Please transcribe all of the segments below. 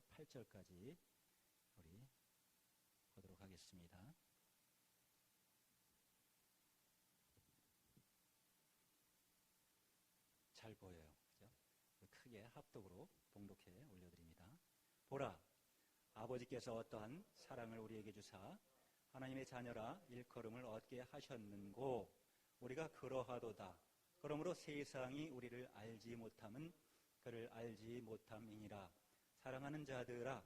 1절부터 8절까지 우리 보도록 하겠습니다. 잘 보여요. 그죠? 크게 합독으로 봉독해 올려드립니다. 보라, 아버지께서 어떠한 사랑을 우리에게 주사 하나님의 자녀라 일컬음을 얻게 하셨는고 우리가 그러하도다. 그러므로 세상이 우리를 알지 못함은 그를 알지 못함이니라. 사랑하는 자들아,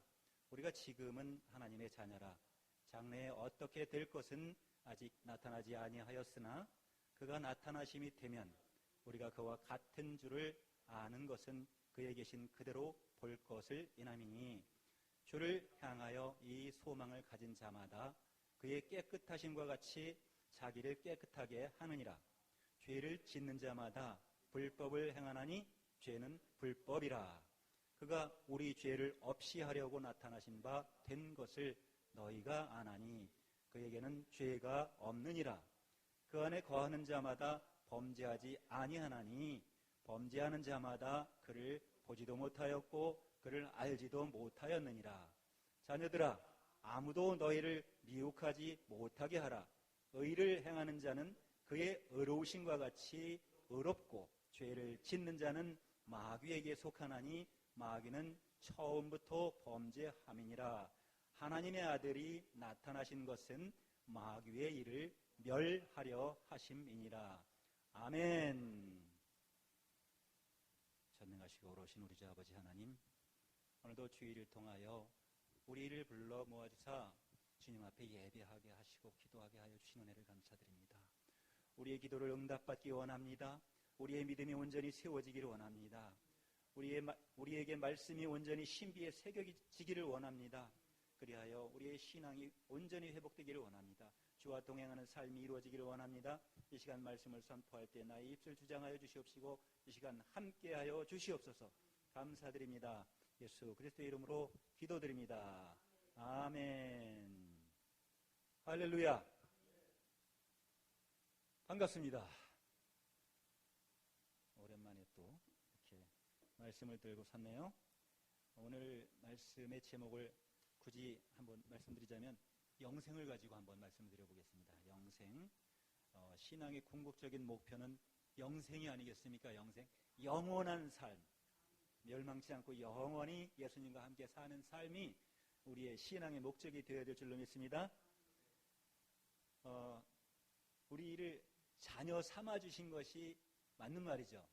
우리가 지금은 하나님의 자녀라. 장래에 어떻게 될 것은 아직 나타나지 아니하였으나 그가 나타나심이 되면 우리가 그와 같은 줄을 아는 것은 그에 계신 그대로 볼 것을 인함이니 주를 향하여 이 소망을 가진 자마다 그의 깨끗하심과 같이 자기를 깨끗하게 하느니라. 죄를 짓는 자마다 불법을 행하나니 죄는 불법이라. 그가 우리 죄를 없이 하려고 나타나신 바 된 것을 너희가 아나니 그에게는 죄가 없느니라. 그 안에 거하는 자마다 범죄하지 아니하나니 범죄하는 자마다 그를 보지도 못하였고 그를 알지도 못하였느니라. 자녀들아, 아무도 너희를 미혹하지 못하게 하라. 의를 행하는 자는 그의 의로우심과 같이 의롭고 죄를 짓는 자는 마귀에게 속하나니 마귀는 처음부터 범죄함이니라. 하나님의 아들이 나타나신 것은 마귀의 일을 멸하려 하심이니라. 아멘. 전능하시고 오로신 우리 주 아버지 하나님, 오늘도 주일을 통하여 우리를 불러 모아주사 주님 앞에 예배하게 하시고 기도하게 하여 주신 은혜를 감사드립니다. 우리의 기도를 응답받기 원합니다. 우리의 믿음이 온전히 세워지기를 원합니다. 우리에게 말씀이 온전히 신비에 새겨지기를 원합니다. 그리하여 우리의 신앙이 온전히 회복되기를 원합니다. 주와 동행하는 삶이 이루어지기를 원합니다. 이 시간 말씀을 선포할 때 나의 입술 주장하여 주시옵시고 이 시간 함께하여 주시옵소서. 감사드립니다. 예수 그리스도의 이름으로 기도드립니다. 아멘. 할렐루야. 반갑습니다. 오랜만에 또 이렇게 말씀을 들고 섰네요. 오늘 말씀의 제목을 굳이 한번 말씀드리자면 영생을 가지고 한번 말씀드려 보겠습니다. 영생. 신앙의 궁극적인 목표는 영생이 아니겠습니까? 영생. 영원한 삶. 멸망치 않고 영원히 예수님과 함께 사는 삶이 우리의 신앙의 목적이 되어야 될 줄로 믿습니다. 우리를 자녀 삼아 주신 것이 맞는 말이죠.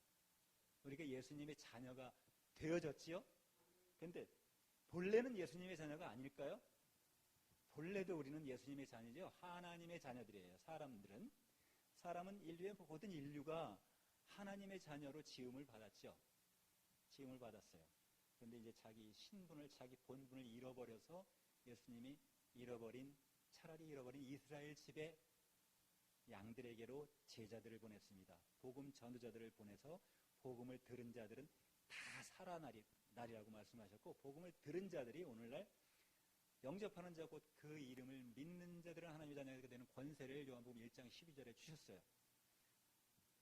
우리가 예수님의 자녀가 되어졌지요? 그런데 본래는 예수님의 자녀가 아닐까요? 본래도 우리는 예수님의 자녀죠. 하나님의 자녀들이에요. 사람은 인류의 모든 인류가 하나님의 자녀로 지음을 받았죠. 지음을 받았어요. 그런데 이제 자기 신분을, 자기 본분을 잃어버려서 예수님이 차라리 잃어버린 이스라엘 집의 양들에게로 제자들을 보냈습니다. 복음 전도자들을 보내서 복음을 들은 자들은 다 살아나리라고 말씀하셨고, 복음을 들은 자들이 오늘날 영접하는 자 곧 그 이름을 믿는 자들은 하나님의 자녀가 되는 권세를 요한복음 1장 12절에 주셨어요.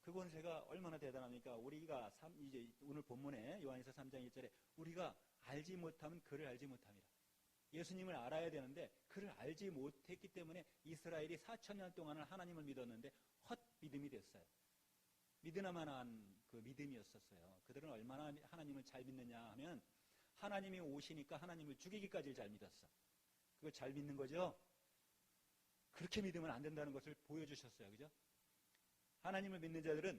그 권세가 얼마나 대단합니까? 우리가 이제 오늘 본문에 요한일서 3장 1절에 우리가 알지 못하면 그를 알지 못함이라. 예수님을 알아야 되는데 그를 알지 못했기 때문에 이스라엘이 4,000년 동안을 하나님을 믿었는데 헛 믿음이 됐어요. 믿으나마나한 그 믿음이었었어요. 그들은 얼마나 하나님을 잘 믿느냐 하면 하나님이 오시니까 하나님을 죽이기까지 잘 믿었어. 그걸 잘 믿는 거죠? 그렇게 믿으면 안 된다는 것을 보여주셨어요. 그죠? 하나님을 믿는 자들은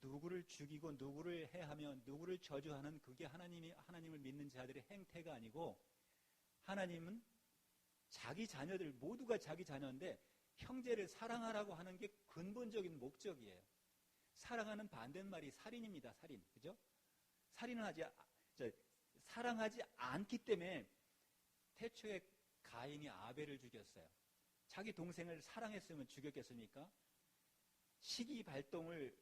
누구를 죽이고 누구를 해하며 누구를 저주하는 그게 하나님을 믿는 자들의 행태가 아니고, 하나님은 자기 자녀들 모두가 자기 자녀인데 형제를 사랑하라고 하는 게 근본적인 목적이에요. 사랑하는 반대말이 살인입니다. 살인. 그죠? 사랑하지 않기 때문에 태초에 가인이 아벨을 죽였어요. 자기 동생을 사랑했으면 죽였겠습니까? 시기 발동을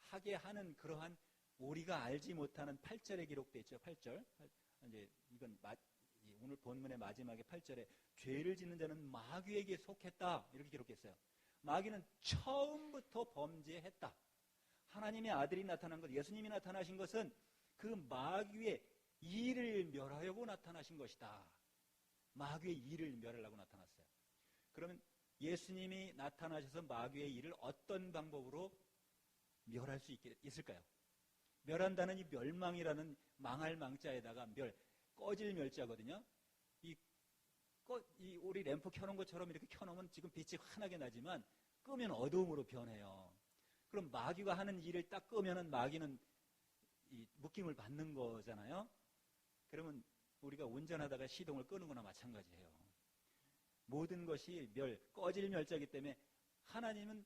하게 하는 그러한 우리가 알지 못하는 8절에 기록되어 있죠. 8절. 이제 이건 오늘 본문의 마지막에 8절에 죄를 짓는 자는 마귀에게 속했다. 이렇게 기록했어요. 마귀는 처음부터 범죄했다. 하나님의 아들이 나타난 것, 예수님이 나타나신 것은 그 마귀의 이를 멸하려고 나타나신 것이다. 마귀의 일을 멸하려고 나타났어요. 그러면 예수님이 나타나셔서 마귀의 일을 어떤 방법으로 멸할 수 있을까요? 멸한다는 이 멸망이라는 망할 망자에다가 꺼질 멸자거든요. 우리 램프 켜놓은 것처럼 이렇게 켜놓으면 지금 빛이 환하게 나지만 끄면 어두움으로 변해요. 그럼 마귀가 하는 일을 딱 끄면은 마귀는 이 묶임을 받는 거잖아요. 그러면 우리가 운전하다가 시동을 끄는 거나 마찬가지예요. 모든 것이 꺼질 멸자이기 때문에 하나님은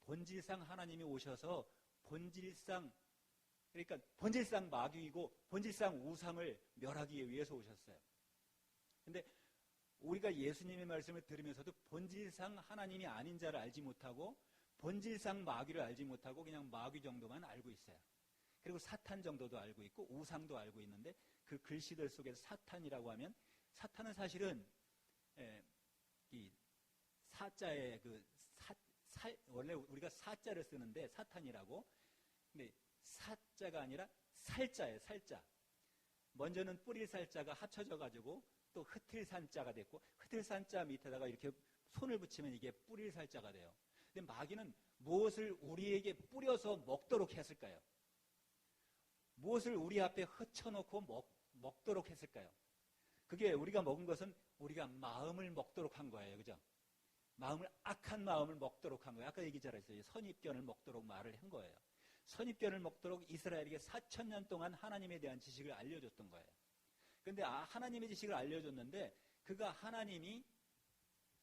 본질상 하나님이 오셔서 그러니까 본질상 마귀이고 본질상 우상을 멸하기 위해서 오셨어요. 근데 우리가 예수님의 말씀을 들으면서도 본질상 하나님이 아닌 자를 알지 못하고 본질상 마귀를 알지 못하고 그냥 마귀 정도만 알고 있어요. 그리고 사탄 정도도 알고 있고 우상도 알고 있는데 그 글씨들 속에서 사탄이라고 하면 사탄은 사실은 이 사자의 원래 우리가 사자를 쓰는데 사탄이라고. 근데 사자가 아니라 살자예요. 살자. 먼저는 뿌릴 살자가 합쳐져 가지고 또 흩을 산자가 됐고 흩을 산자 밑에다가 이렇게 손을 붙이면 이게 뿌릴 살자가 돼요. 근데 마귀는 무엇을 우리에게 뿌려서 먹도록 했을까요? 무엇을 우리 앞에 흩쳐놓고 먹도록 했을까요? 그게 우리가 먹은 것은 우리가 마음을 먹도록 한 거예요. 그죠? 악한 마음을 먹도록 한 거예요. 아까 얘기 잘했어요. 선입견을 먹도록 말을 한 거예요. 선입견을 먹도록 이스라엘에게 4,000년 동안 하나님에 대한 지식을 알려줬던 거예요. 그런데 하나님의 지식을 알려줬는데 그가 하나님이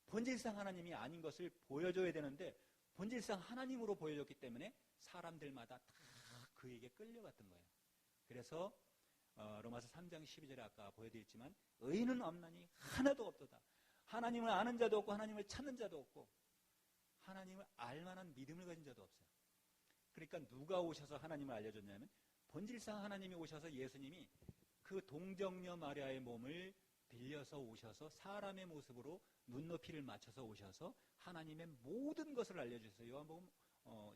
본질상 하나님이 아닌 것을 보여줘야 되는데 본질상 하나님으로 보여줬기 때문에 사람들마다 다 그에게 끌려갔던 거예요. 그래서 로마서 3장 12절에 아까 보여드렸지만 의인은 없나니 하나도 없도다. 하나님을 아는 자도 없고 하나님을 찾는 자도 없고 하나님을 알만한 믿음을 가진 자도 없어요. 그러니까 누가 오셔서 하나님을 알려줬냐면 본질상 하나님이 오셔서 예수님이 그 동정녀 마리아의 몸을 빌려서 오셔서 사람의 모습으로 눈높이를 맞춰서 오셔서 하나님의 모든 것을 알려주셨어요. 요한복음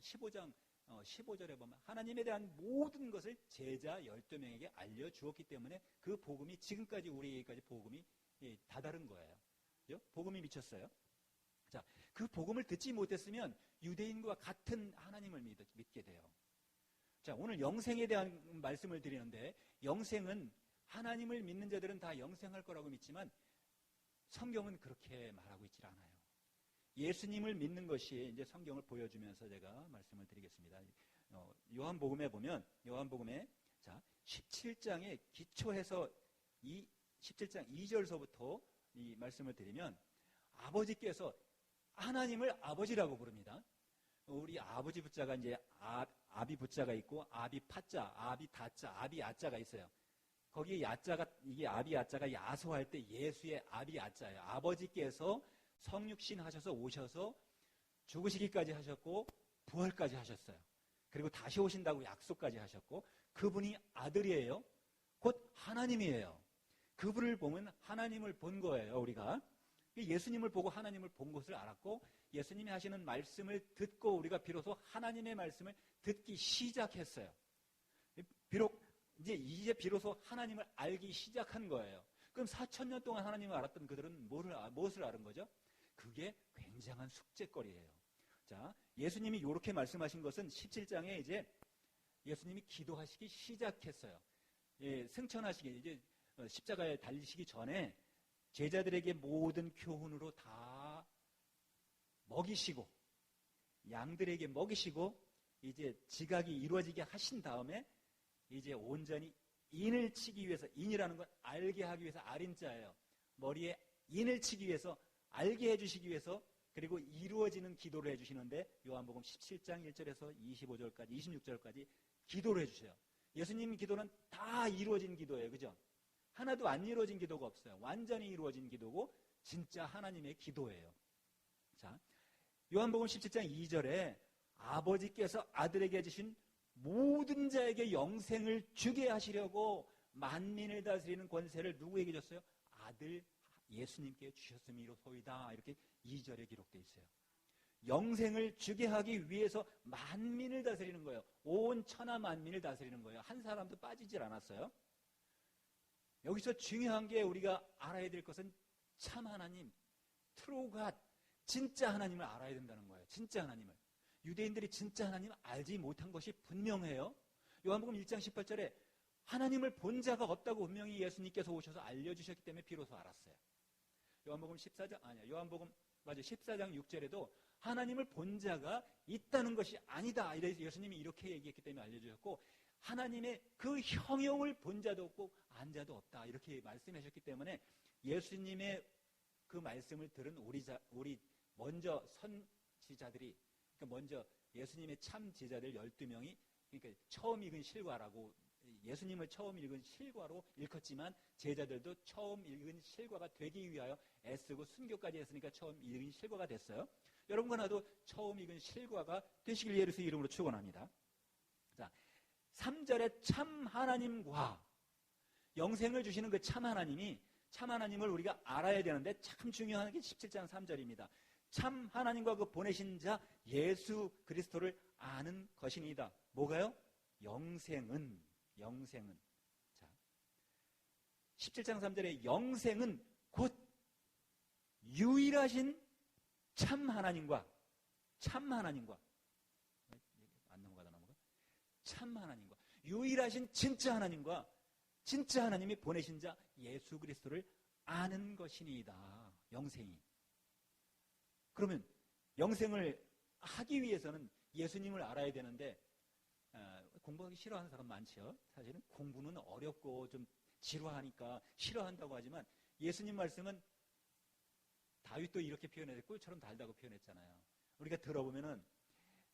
15장 15절에 보면 하나님에 대한 모든 것을 제자 12명에게 알려주었기 때문에 그 복음이 지금까지 우리에게까지 복음이 다다른 거예요. 그죠? 복음이 미쳤어요. 자, 그 복음을 듣지 못했으면 유대인과 같은 하나님을 믿게 돼요. 자, 오늘 영생에 대한 말씀을 드리는데 영생은 하나님을 믿는 자들은 다 영생할 거라고 믿지만 성경은 그렇게 말하고 있질 않아요. 예수님을 믿는 것이 이제 성경을 보여주면서 제가 말씀을 드리겠습니다. 요한복음에 보면 요한복음에 자 17장에 기초해서 이 17장 2절서부터 이 말씀을 드리면 아버지께서 하나님을 아버지라고 부릅니다. 우리 아버지 부자가 이제 아비 부자가 있고 아비 파자, 아비 다자, 아비 아자가 있어요. 거기에 야자가 이게 아비 아자가 야소할 때 예수의 아비 아자예요. 아버지께서 성육신 하셔서 오셔서 죽으시기까지 하셨고 부활까지 하셨어요. 그리고 다시 오신다고 약속까지 하셨고 그분이 아들이에요. 곧 하나님이에요. 그분을 보면 하나님을 본 거예요. 우리가 예수님을 보고 하나님을 본 것을 알았고 예수님이 하시는 말씀을 듣고 우리가 비로소 하나님의 말씀을 듣기 시작했어요. 이제 비로소 하나님을 알기 시작한 거예요. 그럼 4,000년 동안 하나님을 알았던 그들은 무엇을 알은 거죠? 그게 굉장한 숙제거리예요. 자, 예수님이 이렇게 말씀하신 것은 17장에 이제 예수님이 기도하시기 시작했어요. 승천하시기 이제 십자가에 달리시기 전에 제자들에게 모든 교훈으로 다 먹이시고 양들에게 먹이시고 이제 지각이 이루어지게 하신 다음에 이제 온전히 인을 치기 위해서 인이라는 건 알게 하기 위해서 알인자예요. 머리에 인을 치기 위해서 알게 해주시기 위해서 그리고 이루어지는 기도를 해주시는데 요한복음 17장 1절에서 25절까지 26절까지 기도를 해주세요. 예수님 기도는 다 이루어진 기도예요. 그죠? 하나도 안 이루어진 기도가 없어요. 완전히 이루어진 기도고 진짜 하나님의 기도예요. 자, 요한복음 17장 2절에 아버지께서 아들에게 주신 모든 자에게 영생을 주게 하시려고 만민을 다스리는 권세를 누구에게 줬어요? 아들 예수님께 주셨음이로소이다. 이렇게 2절에 기록되어 있어요. 영생을 주게 하기 위해서 만민을 다스리는 거예요. 온 천하 만민을 다스리는 거예요. 한 사람도 빠지질 않았어요. 여기서 중요한 게 우리가 알아야 될 것은 참 하나님, true God, 진짜 하나님을 알아야 된다는 거예요. 진짜 하나님을. 유대인들이 진짜 하나님을 알지 못한 것이 분명해요. 요한복음 1장 18절에 하나님을 본 자가 없다고 분명히 예수님께서 오셔서 알려주셨기 때문에 비로소 알았어요. 요한복음 14장 6절에도 하나님을 본 자가 있다는 것이 아니다. 예수님이 이렇게 얘기했기 때문에 알려주셨고, 하나님의 그 형용을 본 자도 없고 안 자도 없다. 이렇게 말씀하셨기 때문에 예수님의 그 말씀을 들은 우리 먼저 선지자들이, 그러니까 먼저 예수님의 참 제자들 12명이, 그러니까 처음 읽은 실과라고, 예수님을 처음 읽은 실과로 읽었지만 제자들도 처음 읽은 실과가 되기 위하여 애쓰고 순교까지 했으니까 처음 읽은 실과가 됐어요. 여러분과 나도 처음 읽은 실과가 되시길 예수 이름으로 축원합니다. 자, 3절에 참 하나님과 영생을 주시는 그 참 하나님이, 참 하나님을 우리가 알아야 되는데 참 중요한 게 17장 3절입니다. 참 하나님과 그 보내신 자 예수 그리스도를 아는 것이니이다. 뭐가요? 영생은. 자, 17장 3절에 영생은 곧 유일하신 참 하나님과 참 하나님과 유일하신 진짜 하나님과 진짜 하나님이 보내신 자 예수 그리스도를 아는 것이니이다. 영생이. 그러면 영생을 하기 위해서는 예수님을 알아야 되는데, 공부하기 싫어하는 사람 많죠. 사실은 공부는 어렵고 좀 지루하니까 싫어한다고 하지만, 예수님 말씀은 다윗도 이렇게 표현했고 꿀처럼 달다고 표현했잖아요. 우리가 들어보면은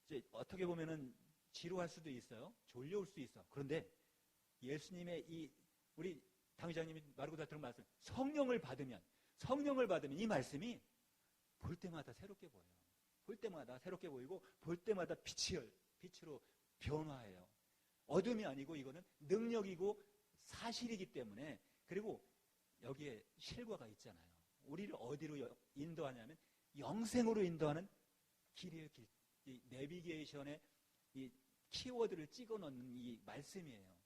이제 어떻게 보면은 지루할 수도 있어요. 졸려올 수도 있어. 그런데 예수님의 우리 당회장님이 마르고다 들은 말씀, 성령을 받으면 이 말씀이 볼 때마다 새롭게 보여요. 볼 때마다 새롭게 보이고 볼 때마다 빛으로 변화해요. 어둠이 아니고 이거는 능력이고 사실이기 때문에. 그리고 여기에 실과가 있잖아요. 우리를 어디로 인도하냐면 영생으로 인도하는 길이에요. 이 내비게이션에 이 키워드를 찍어 넣는 이 말씀이에요.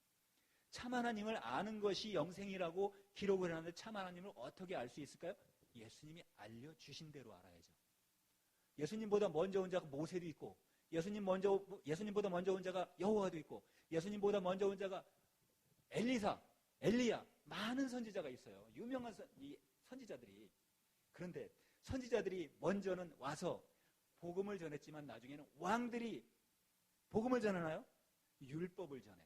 참 하나님을 아는 것이 영생이라고 기록을 해놨는데 참 하나님을 어떻게 알 수 있을까요? 예수님이 알려주신 대로 알아야죠. 예수님보다 먼저 온 자가 모세도 있고, 예수님보다 먼저 온 자가 여호와도 있고, 예수님보다 먼저 온 자가 엘리야, 많은 선지자가 있어요. 유명한 선지자들이. 그런데 선지자들이 먼저는 와서 복음을 전했지만 나중에는 왕들이 복음을 전하나요? 율법을 전해요.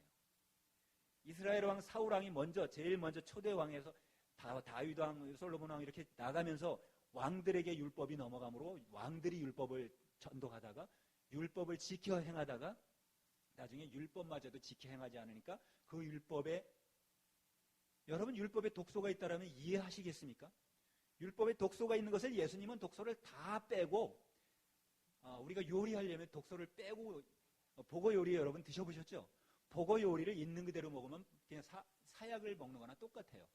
이스라엘 왕 사울 왕이 제일 먼저 초대 왕에서 다윗 왕, 솔로몬 왕 이렇게 나가면서 왕들에게 율법이 넘어가므로 왕들이 율법을 전도하다가 율법을 지켜 행하다가 나중에 율법마저도 지켜 행하지 않으니까 그 율법에, 여러분 율법에 독소가 있다라면 이해하시겠습니까? 율법에 독소가 있는 것을 예수님은 독소를 다 빼고, 우리가 요리하려면 독소를 빼고, 보고 요리 여러분 드셔보셨죠? 보고 요리를 있는 그대로 먹으면 그냥 사약을 먹는 거나 똑같아요.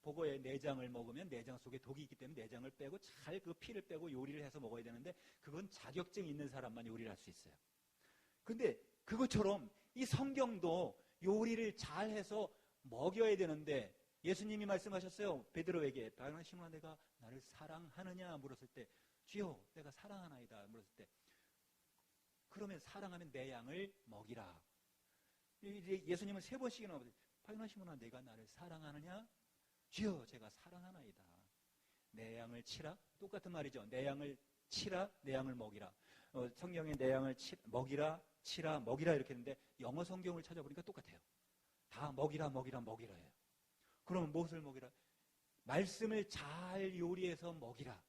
보고의 내장을 먹으면 내장 속에 독이 있기 때문에 내장을 빼고 잘 그 피를 빼고 요리를 해서 먹어야 되는데, 그건 자격증 있는 사람만 요리를 할 수 있어요. 근데 그것처럼 이 성경도 요리를 잘 해서 먹여야 되는데, 예수님이 말씀하셨어요. 베드로에게, 바요나 시몬아 내가 나를 사랑하느냐 물었을 때, 주여 내가 사랑하나이다 물었을 때, 그러면 사랑하면 내 양을 먹이라. 예수님은 3번씩이나 물었어요. 바요나 시몬아 내가 나를 사랑하느냐? 주여 제가 사랑하나이다. 내 양을 치라. 똑같은 말이죠. 내 양을 치라, 내 양을 먹이라. 성경에 내 양을 먹이라, 치라, 먹이라 이렇게 했는데 영어 성경을 찾아보니까 똑같아요. 다 먹이라예요. 그러면 무엇을 먹이라? 말씀을 잘 요리해서 먹이라.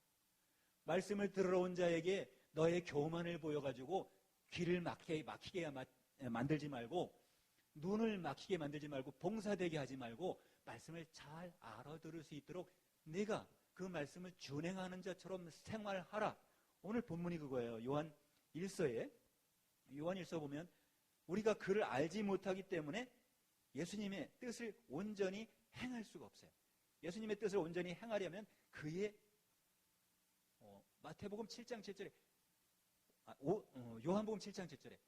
말씀을 들으러 온 자에게 너의 교만을 보여가지고 귀를 막히게 만들지 말고, 눈을 막히게 만들지 말고, 봉사되게 하지 말고 말씀을 잘 알아들을 수 있도록 내가 그 말씀을 준행하는 자처럼 생활하라. 오늘 본문이 그거예요. 요한 1서에 보면 우리가 그를 알지 못하기 때문에 예수님의 뜻을 온전히 행할 수가 없어요. 예수님의 뜻을 온전히 행하려면 그의 마태복음 7장 7절에 요한복음 7장 7절에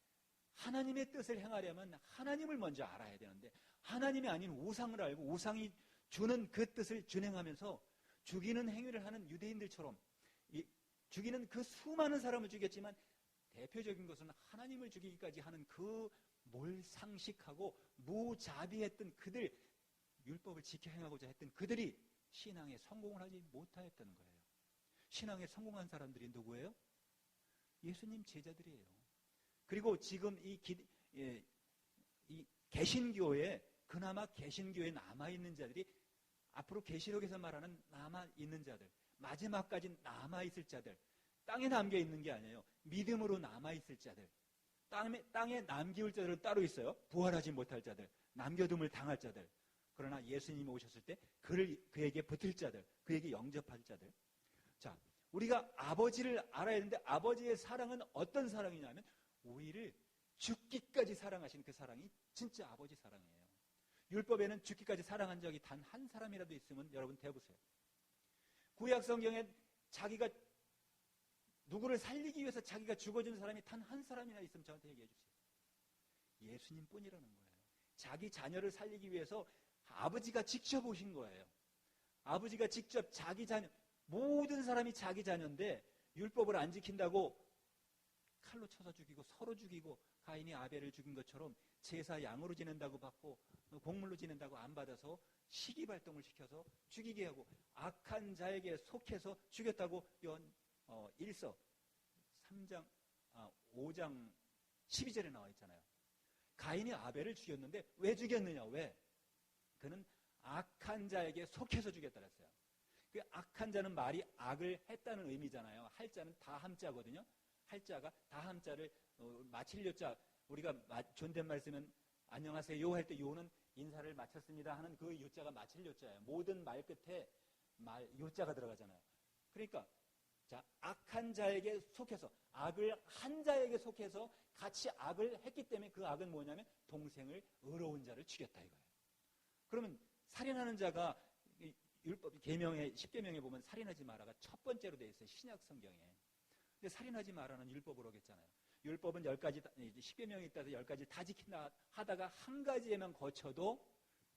하나님의 뜻을 행하려면 하나님을 먼저 알아야 되는데, 하나님이 아닌 우상을 알고 우상이 주는 그 뜻을 준행하면서 죽이는 행위를 하는 유대인들처럼 죽이는 그 수많은 사람을 죽였지만 대표적인 것은 하나님을 죽이기까지 하는 그 몰상식하고 무자비했던 그들, 율법을 지켜 행하고자 했던 그들이 신앙에 성공을 하지 못하였다는 거예요. 신앙에 성공한 사람들이 누구예요? 예수님 제자들이에요. 그리고 지금 이 개신교에, 그나마 개신교에 남아있는 자들이 앞으로 계시록에서 말하는 남아있는 자들, 마지막까지 남아있을 자들, 땅에 남겨있는 게 아니에요. 믿음으로 남아있을 자들, 땅에 남기울 자들은 따로 있어요. 부활하지 못할 자들, 남겨둠을 당할 자들. 그러나 예수님이 오셨을 때 그에게 붙을 자들, 그에게 영접할 자들. 자, 우리가 아버지를 알아야 되는데 아버지의 사랑은 어떤 사랑이냐면 우리를 죽기까지 사랑하신 그 사랑이 진짜 아버지 사랑이에요. 율법에는 죽기까지 사랑한 적이 단 한 사람이라도 있으면 여러분 대보세요. 구약 성경에 자기가 누구를 살리기 위해서 자기가 죽어준 사람이 단 한 사람이나 있으면 저한테 얘기해 주세요. 예수님뿐이라는 거예요. 자기 자녀를 살리기 위해서 아버지가 직접 오신 거예요. 아버지가 직접 자기 자녀, 모든 사람이 자기 자녀인데 율법을 안 지킨다고 칼로 쳐서 죽이고 서로 죽이고 가인이 아벨을 죽인 것처럼 제사 양으로 지낸다고 받고 곡물로 지낸다고 안 받아서 시기발동을 시켜서 죽이게 하고 악한 자에게 속해서 죽였다고 일서 5장 12절에 나와 있잖아요. 가인이 아벨을 죽였는데 왜 죽였느냐? 왜? 그는 악한 자에게 속해서 죽였다 그랬어요. 그 악한 자는 말이 악을 했다는 의미잖아요. 할자는 다함자거든요. 할자가 다함자를 마칠 요자, 우리가 존댓말 쓰면 안녕하세요 할 때 요는 인사를 마쳤습니다 하는 그 요자가 마칠 요자예요. 모든 말 끝에 요자가 들어가잖아요. 그러니까 자, 악한 자에게 속해서, 악을 한 자에게 속해서 같이 악을 했기 때문에 그 악은 뭐냐면 동생을 의로운 자를 죽였다 이거예요. 그러면 살인하는 자가 율법 계명에 10계명에 보면 살인하지 마라가 첫 번째로 돼 있어요. 신약 성경에. 근데 살인하지 마라는 율법으로 하겠잖아요. 율법은 10가지 10계명이 있다서 10가지 다 지킨다 하다가 한 가지에만 거쳐도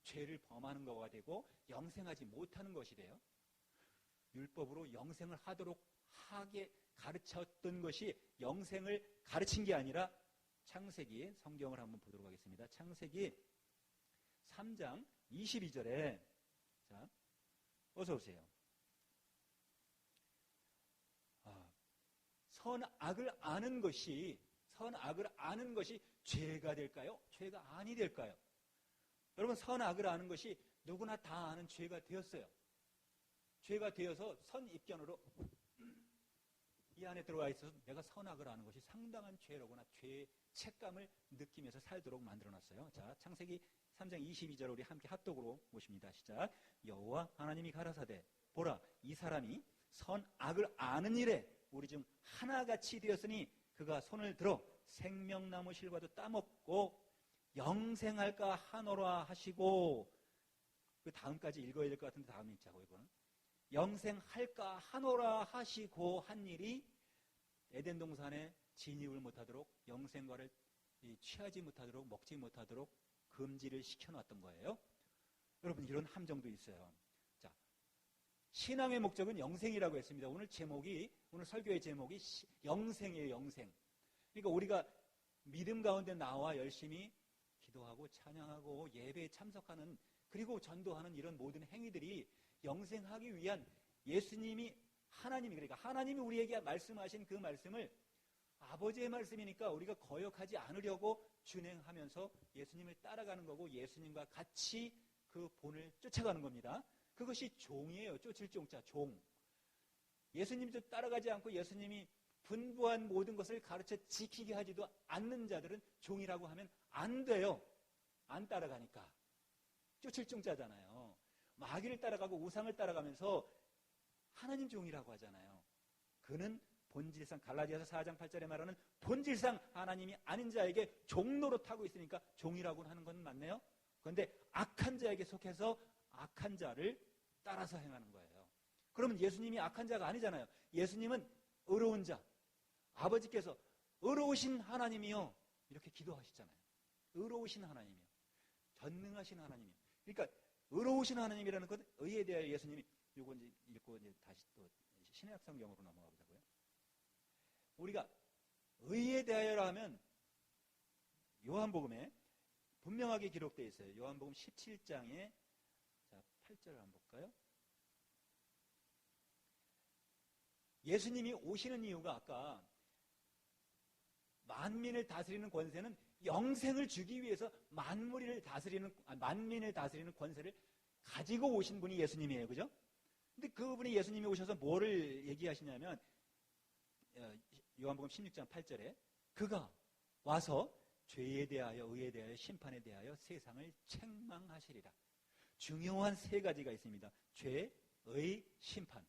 죄를 범하는 거가 되고 영생하지 못하는 것이 돼요. 율법으로 영생을 하게 가르쳤던 것이 영생을 가르친 게 아니라 창세기 성경을 한번 보도록 하겠습니다. 창세기 3장 22절에 자, 어서 오세요. 선악을 아는 것이 죄가 될까요? 죄가 아니 될까요? 여러분, 선악을 아는 것이 누구나 다 아는 죄가 되었어요. 죄가 되어서 선입견으로 이 안에 들어와 있어서 내가 선악을 아는 것이 상당한 죄로구나, 죄의 책감을 느끼면서 살도록 만들어놨어요. 자, 창세기 3장 22절 우리 함께 합독으로 모십니다. 시작. 여호와 하나님이 가라사대 보라, 이 사람이 선악을 아는 일에 우리 중 하나같이 되었으니 그가 손을 들어 생명나무 실과도 따먹고 영생할까 하노라 하시고, 그 다음까지 읽어야 될 것 같은데 다음 읽자고. 이거는 영생할까 하노라 하시고 한 일이 에덴 동산에 진입을 못하도록, 영생과를 취하지 못하도록, 먹지 못하도록 금지를 시켜놨던 거예요. 여러분, 이런 함정도 있어요. 자, 신앙의 목적은 영생이라고 했습니다. 오늘 설교의 제목이 영생이에요. 영생. 그러니까 우리가 믿음 가운데 나와 열심히 기도하고 찬양하고 예배에 참석하는, 그리고 전도하는 이런 모든 행위들이 영생하기 위한 그러니까 하나님이 우리에게 말씀하신 그 말씀을 아버지의 말씀이니까 우리가 거역하지 않으려고 준행하면서 예수님을 따라가는 거고 예수님과 같이 그 본을 쫓아가는 겁니다. 그것이 종이에요. 쫓을 종자, 종. 예수님도 따라가지 않고 예수님이 분부한 모든 것을 가르쳐 지키게 하지도 않는 자들은 종이라고 하면 안 돼요. 안 따라가니까. 쫓을 종자잖아요. 마귀를 따라가고 우상을 따라가면서 하나님 종이라고 하잖아요. 그는 본질상, 갈라디아서 4장 8절에 말하는 본질상 하나님이 아닌 자에게 종노릇하고 있으니까 종이라고 하는 건 맞네요. 그런데 악한 자에게 속해서 악한 자를 따라서 행하는 거예요. 그러면 예수님이 악한 자가 아니잖아요. 예수님은 의로운 자, 아버지께서 의로우신 하나님이요 이렇게 기도하시잖아요. 의로우신 하나님이요, 전능하신 하나님이요. 그러니까 의로우신 하나님이라는 것, 의에 대하여 예수님이, 요거 이제 읽고 이제 다시 또 신약 성경으로 넘어가 보자고요. 우리가 의에 대하여라 하면 요한복음에 분명하게 기록되어 있어요. 요한복음 17장에 자, 8절을 한번 볼까요? 예수님이 오시는 이유가 아까 만민을 다스리는 권세는 영생을 주기 위해서 만민을 다스리는 권세를 가지고 오신 분이 예수님이에요. 그죠? 근데 그분이 예수님이 오셔서 뭐를 얘기하시냐면 요한복음 16장 8절에 그가 와서 죄에 대하여 의에 대하여 심판에 대하여 세상을 책망하시리라. 중요한 세 가지가 있습니다. 죄, 의, 심판.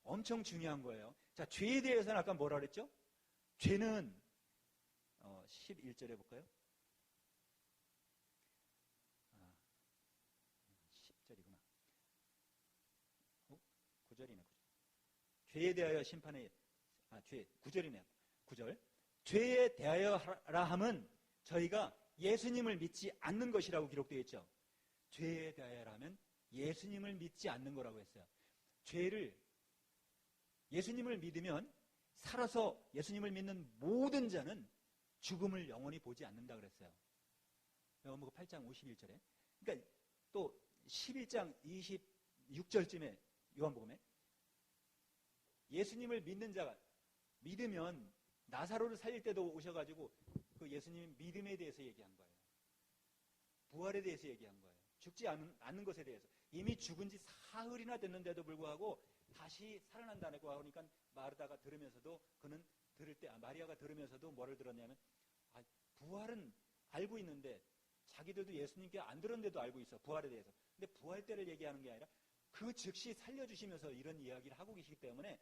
엄청 중요한 거예요. 자, 죄에 대해서는 아까 뭐라 그랬죠? 죄는 11절에 볼까요? 10절이구나. 9절이네. 죄에 대하여 심판에 9절이네요. 9절. 죄에 대하여라 함은 저희가 예수님을 믿지 않는 것이라고 기록되어 있죠. 죄에 대하여라 하면 예수님을 믿지 않는 거라고 했어요. 예수님을 믿으면 살아서 예수님을 믿는 모든 자는 죽음을 영원히 보지 않는다 그랬어요. 요한복음 8장 51절에. 그러니까 또 11장 26절쯤에 요한복음에 예수님을 믿는 자가 믿으면 나사로를 살릴 때도 오셔가지고 그 예수님 믿음에 대해서 얘기한 거예요. 부활에 대해서 얘기한 거예요. 죽지 않는 것에 대해서. 이미 죽은 지 사흘이나 됐는데도 불구하고 다시 살아난다고 하니까 마르다가 들으면서도 그는 들을 때 마리아가 들으면서도 뭐를 들었냐면 부활은 알고 있는데 자기들도 예수님께 안 들었는데도 알고 있어. 부활에 대해서. 근데 부활 때를 얘기하는 게 아니라 그 즉시 살려주시면서 이런 이야기를 하고 계시기 때문에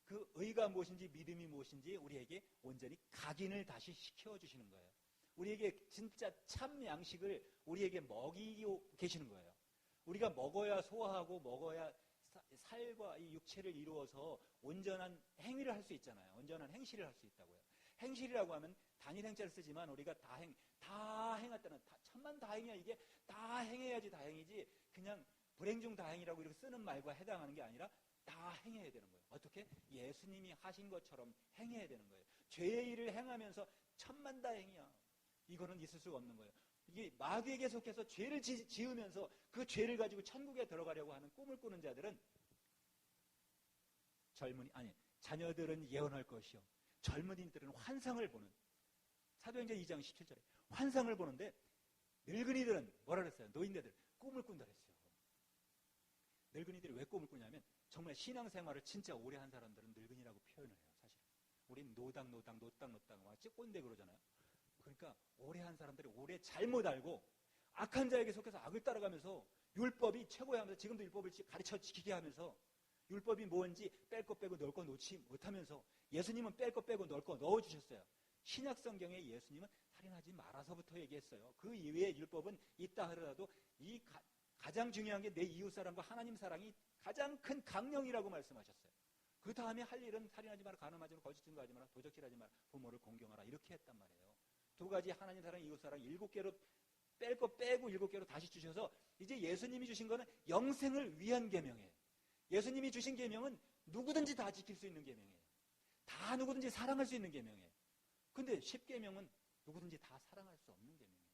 그 의가 무엇인지 믿음이 무엇인지 우리에게 온전히 각인을 다시 시켜주시는 거예요. 우리에게 진짜 참 양식을 우리에게 먹이고 계시는 거예요. 우리가 먹어야 소화하고 먹어야 살과 이 육체를 이루어서 온전한 행위를 할 수 있잖아요. 온전한 행실을 할 수 있다고요. 행실이라고 하면 단일 행자를 쓰지만 우리가 다 행했다는 천만 다행이야. 이게 다 행해야지 다행이지 그냥 불행 중 다행이라고 이렇게 쓰는 말과 해당하는 게 아니라 다 행해야 되는 거예요. 어떻게? 예수님이 하신 것처럼 행해야 되는 거예요. 죄의 일을 행하면서 천만 다행이야. 이거는 있을 수가 없는 거예요. 이게 마귀에게 속해서 죄를 지으면서 그 죄를 가지고 천국에 들어가려고 하는 꿈을 꾸는 자들은 자녀들은 예언할 것이요. 젊은이들은 환상을 보는. 사도행전 2장 17절에 환상을 보는데 늙은이들은 뭐라 그랬어요? 노인네들 꿈을 꾼다 그랬어요. 늙은이들이 왜 꿈을 꾸냐면 정말 신앙생활을 진짜 오래 한 사람들은 늙은이라고 표현을 해요. 사실 우린 노닥 와 꼰대 그러잖아요. 그러니까 오래 한 사람들이 오래 잘못 알고 악한 자에게 속해서 악을 따라가면서 율법이 최고야 하면서 지금도 율법을 가르쳐 지키게 하면서 율법이 뭔지 뺄 거 빼고 넣을 거 놓지 못하면서 예수님은 뺄 거 빼고 넣을 거 넣어주셨어요. 신약 성경에 예수님은 살인하지 말아서부터 얘기했어요. 그 이외에 율법은 있다 하더라도 이 가장 중요한 게 내 이웃 사람과 하나님 사랑이 가장 큰 강령이라고 말씀하셨어요. 그 다음에 할 일은 살인하지 마라, 간음하지 마라, 거짓 증거하지 마라, 도적질하지 마라, 부모를 공경하라 이렇게 했단 말이에요. 두 가지 하나님 사랑, 이웃 사랑 7개로 뺄 거 빼고 7개로 다시 주셔서 이제 예수님이 주신 거는 영생을 위한 계명이에요. 예수님이 주신 계명은 누구든지 다 지킬 수 있는 계명이에요. 다 누구든지 사랑할 수 있는 계명이에요. 근데 10계명은 누구든지 다 사랑할 수 없는 계명이에요.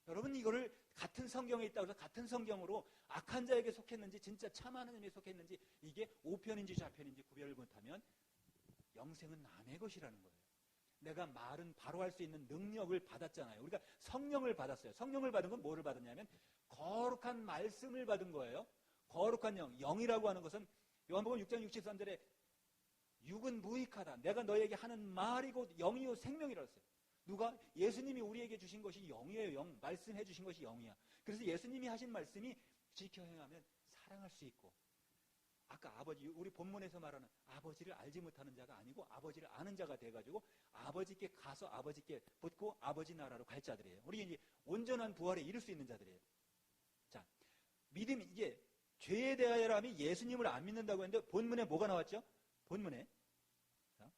여러분 이거를 같은 성경에 있다고 해서 같은 성경으로 악한 자에게 속했는지 진짜 참 하나님에 속했는지 이게 우편인지 좌편인지 구별을 못하면 영생은 남의 것이라는 거예요. 내가 말은 바로 할 수 있는 능력을 받았잖아요. 우리가 성령을 받았어요. 성령을 받은 건 뭐를 받았냐면 거룩한 말씀을 받은 거예요. 거룩한 영이라고 하는 것은 요한복음 6장 63절에 육은 무익하다. 내가 너에게 하는 말이고 영이요 생명이라고 했어요. 누가? 예수님이 우리에게 주신 것이 영이에요. 영. 말씀해 주신 것이 영이야. 그래서 예수님이 하신 말씀이 지켜 행하면 사랑할 수 있고 아까 아버지, 우리 본문에서 말하는 아버지를 알지 못하는 자가 아니고 아버지를 아는 자가 돼가지고 아버지께 가서 아버지께 붙고 아버지 나라로 갈 자들이에요. 우리 이제 온전한 부활에 이를 수 있는 자들이에요. 자, 믿음이 이게 죄에 대하여라면 예수님을 안 믿는다고 했는데 본문에 뭐가 나왔죠? 본문에 자,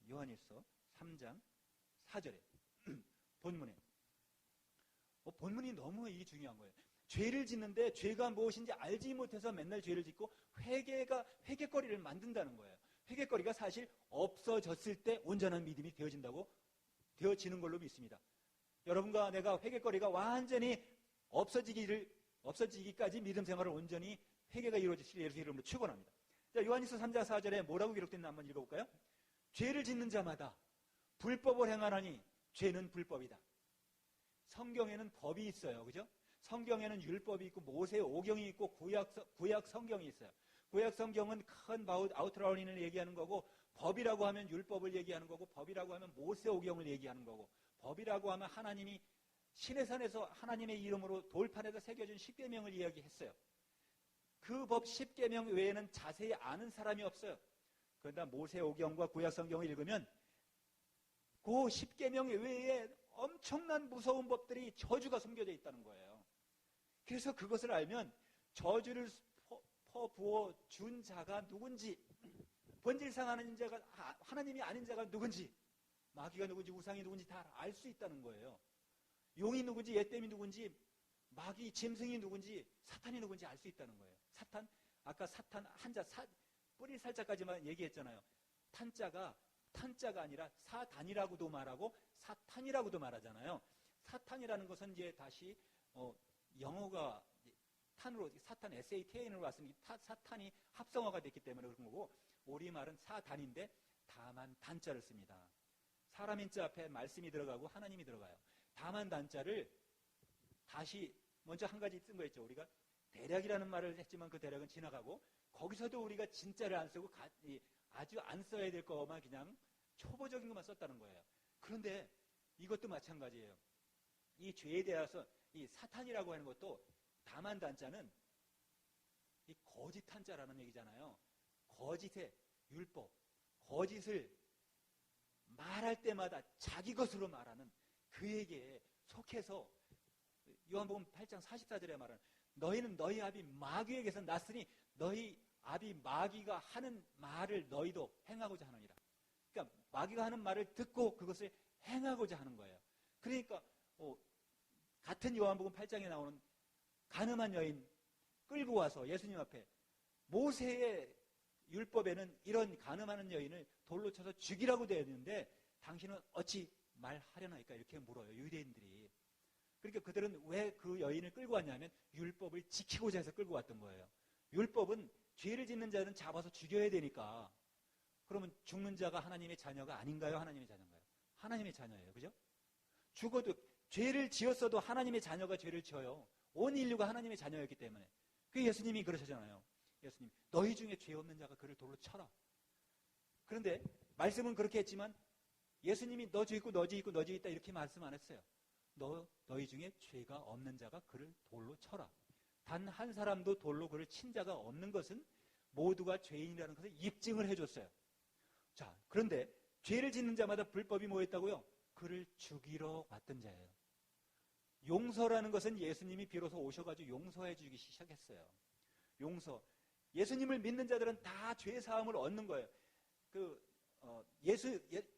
요한일서 3장 4절에 본문에 본문이 너무 이게 중요한 거예요. 죄를 짓는데 죄가 무엇인지 알지 못해서 맨날 죄를 짓고 회개거리를 만든다는 거예요. 회개거리가 사실 없어졌을 때 온전한 믿음이 되어지는 걸로 믿습니다. 여러분과 내가 회개거리가 완전히 없어지기까지 믿음 생활을 온전히 회개가 이루어지실 예수 이름으로 축원합니다. 자, 요한일서 3장 4절에 뭐라고 기록됐나 한번 읽어볼까요? 죄를 짓는 자마다 불법을 행하나니 죄는 불법이다. 성경에는 법이 있어요. 그죠? 성경에는 율법이 있고 모세 오경이 있고 구약 성경이 있어요. 구약 성경은 큰 아우트라인을 얘기하는 거고, 법이라고 하면 율법을 얘기하는 거고, 법이라고 하면 모세 오경을 얘기하는 거고, 법이라고 하면 하나님이 시내산에서 하나님의 이름으로 돌판에다 새겨준 10계명을 이야기했어요. 그 법 10계명 외에는 자세히 아는 사람이 없어요. 그러나 모세 오경과 구약 성경을 읽으면 그 10계명 외에 엄청난 무서운 법들이 저주가 숨겨져 있다는 거예요. 그래서 그것을 알면 저주를 퍼부어 준 자가 누군지, 본질상 자가 하나님이 아닌 자가 누군지, 마귀가 누군지 우상이 누군지 다 알 수 있다는 거예요. 용이 누군지 옛뱀이 누군지 마귀 짐승이 누군지 사탄이 누군지 알 수 있다는 거예요. 아까 사탄 한자 뿌리 살짝까지만 얘기했잖아요. 탄자가 아니라 사단이라고도 말하고 사탄이라고도 말하잖아요. 사탄이라는 것은 이제 다시 영어가 탄으로 사탄 SATAN으로 왔으니까 사탄이 합성어가 됐기 때문에 그런 거고, 우리말은 사단인데 다만 단자를 씁니다. 사람 인자 앞에 말씀이 들어가고 하나님이 들어가요. 다만 단자를 다시 먼저 한 가지 쓴 거 있죠. 우리가 대략이라는 말을 했지만 그 대략은 지나가고, 거기서도 우리가 진짜를 안 쓰고 아주 안 써야 될 거만 그냥 초보적인 것만 썼다는 거예요. 그런데 이것도 마찬가지예요. 이 죄에 대해서 이 사탄이라고 하는 것도 다만 단자는 이 거짓 한자라는 얘기잖아요. 거짓의 율법, 거짓을 말할 때마다 자기 것으로 말하는 그에게 속해서, 요한복음 8장 44절에 말하는 너희는 너희 아비 마귀에게서 났으니 너희 아비 마귀가 하는 말을 너희도 행하고자 하느니라. 그러니까 마귀가 하는 말을 듣고 그것을 행하고자 하는 거예요. 그러니까 같은 요한복음 8장에 나오는 가늠한 여인 끌고 와서 예수님 앞에, 모세의 율법에는 이런 가늠하는 여인을 돌로 쳐서 죽이라고 되어 있는데 당신은 어찌 말하려나이까, 이렇게 물어요, 유대인들이. 그러니까 그들은 왜 그 여인을 끌고 왔냐면 율법을 지키고자 해서 끌고 왔던 거예요. 율법은 죄를 짓는 자는 잡아서 죽여야 되니까. 그러면 죽는 자가 하나님의 자녀가 아닌가요? 하나님의 자녀인가요? 하나님의 자녀예요. 그죠? 죽어도, 죄를 지었어도 하나님의 자녀가 죄를 지어요. 온 인류가 하나님의 자녀였기 때문에. 그 예수님이 그러셨잖아요. 예수님, 너희 중에 죄 없는 자가 그를 돌로 쳐라. 그런데 말씀은 그렇게 했지만 예수님이 너 죄 있고 너 죄 있고 너 죄 있다 이렇게 말씀 안 했어요. 너희 중에 죄가 없는 자가 그를 돌로 쳐라. 단 한 사람도 돌로 그를 친 자가 없는 것은 모두가 죄인이라는 것을 입증을 해줬어요. 자, 그런데 죄를 짓는 자마다 불법이 뭐였다고요? 그를 죽이러 왔던 자예요. 용서라는 것은 예수님이 비로소 오셔가지고 용서해 주기 시작했어요. 용서. 예수님을 믿는 자들은 다 죄 사함을 얻는 거예요.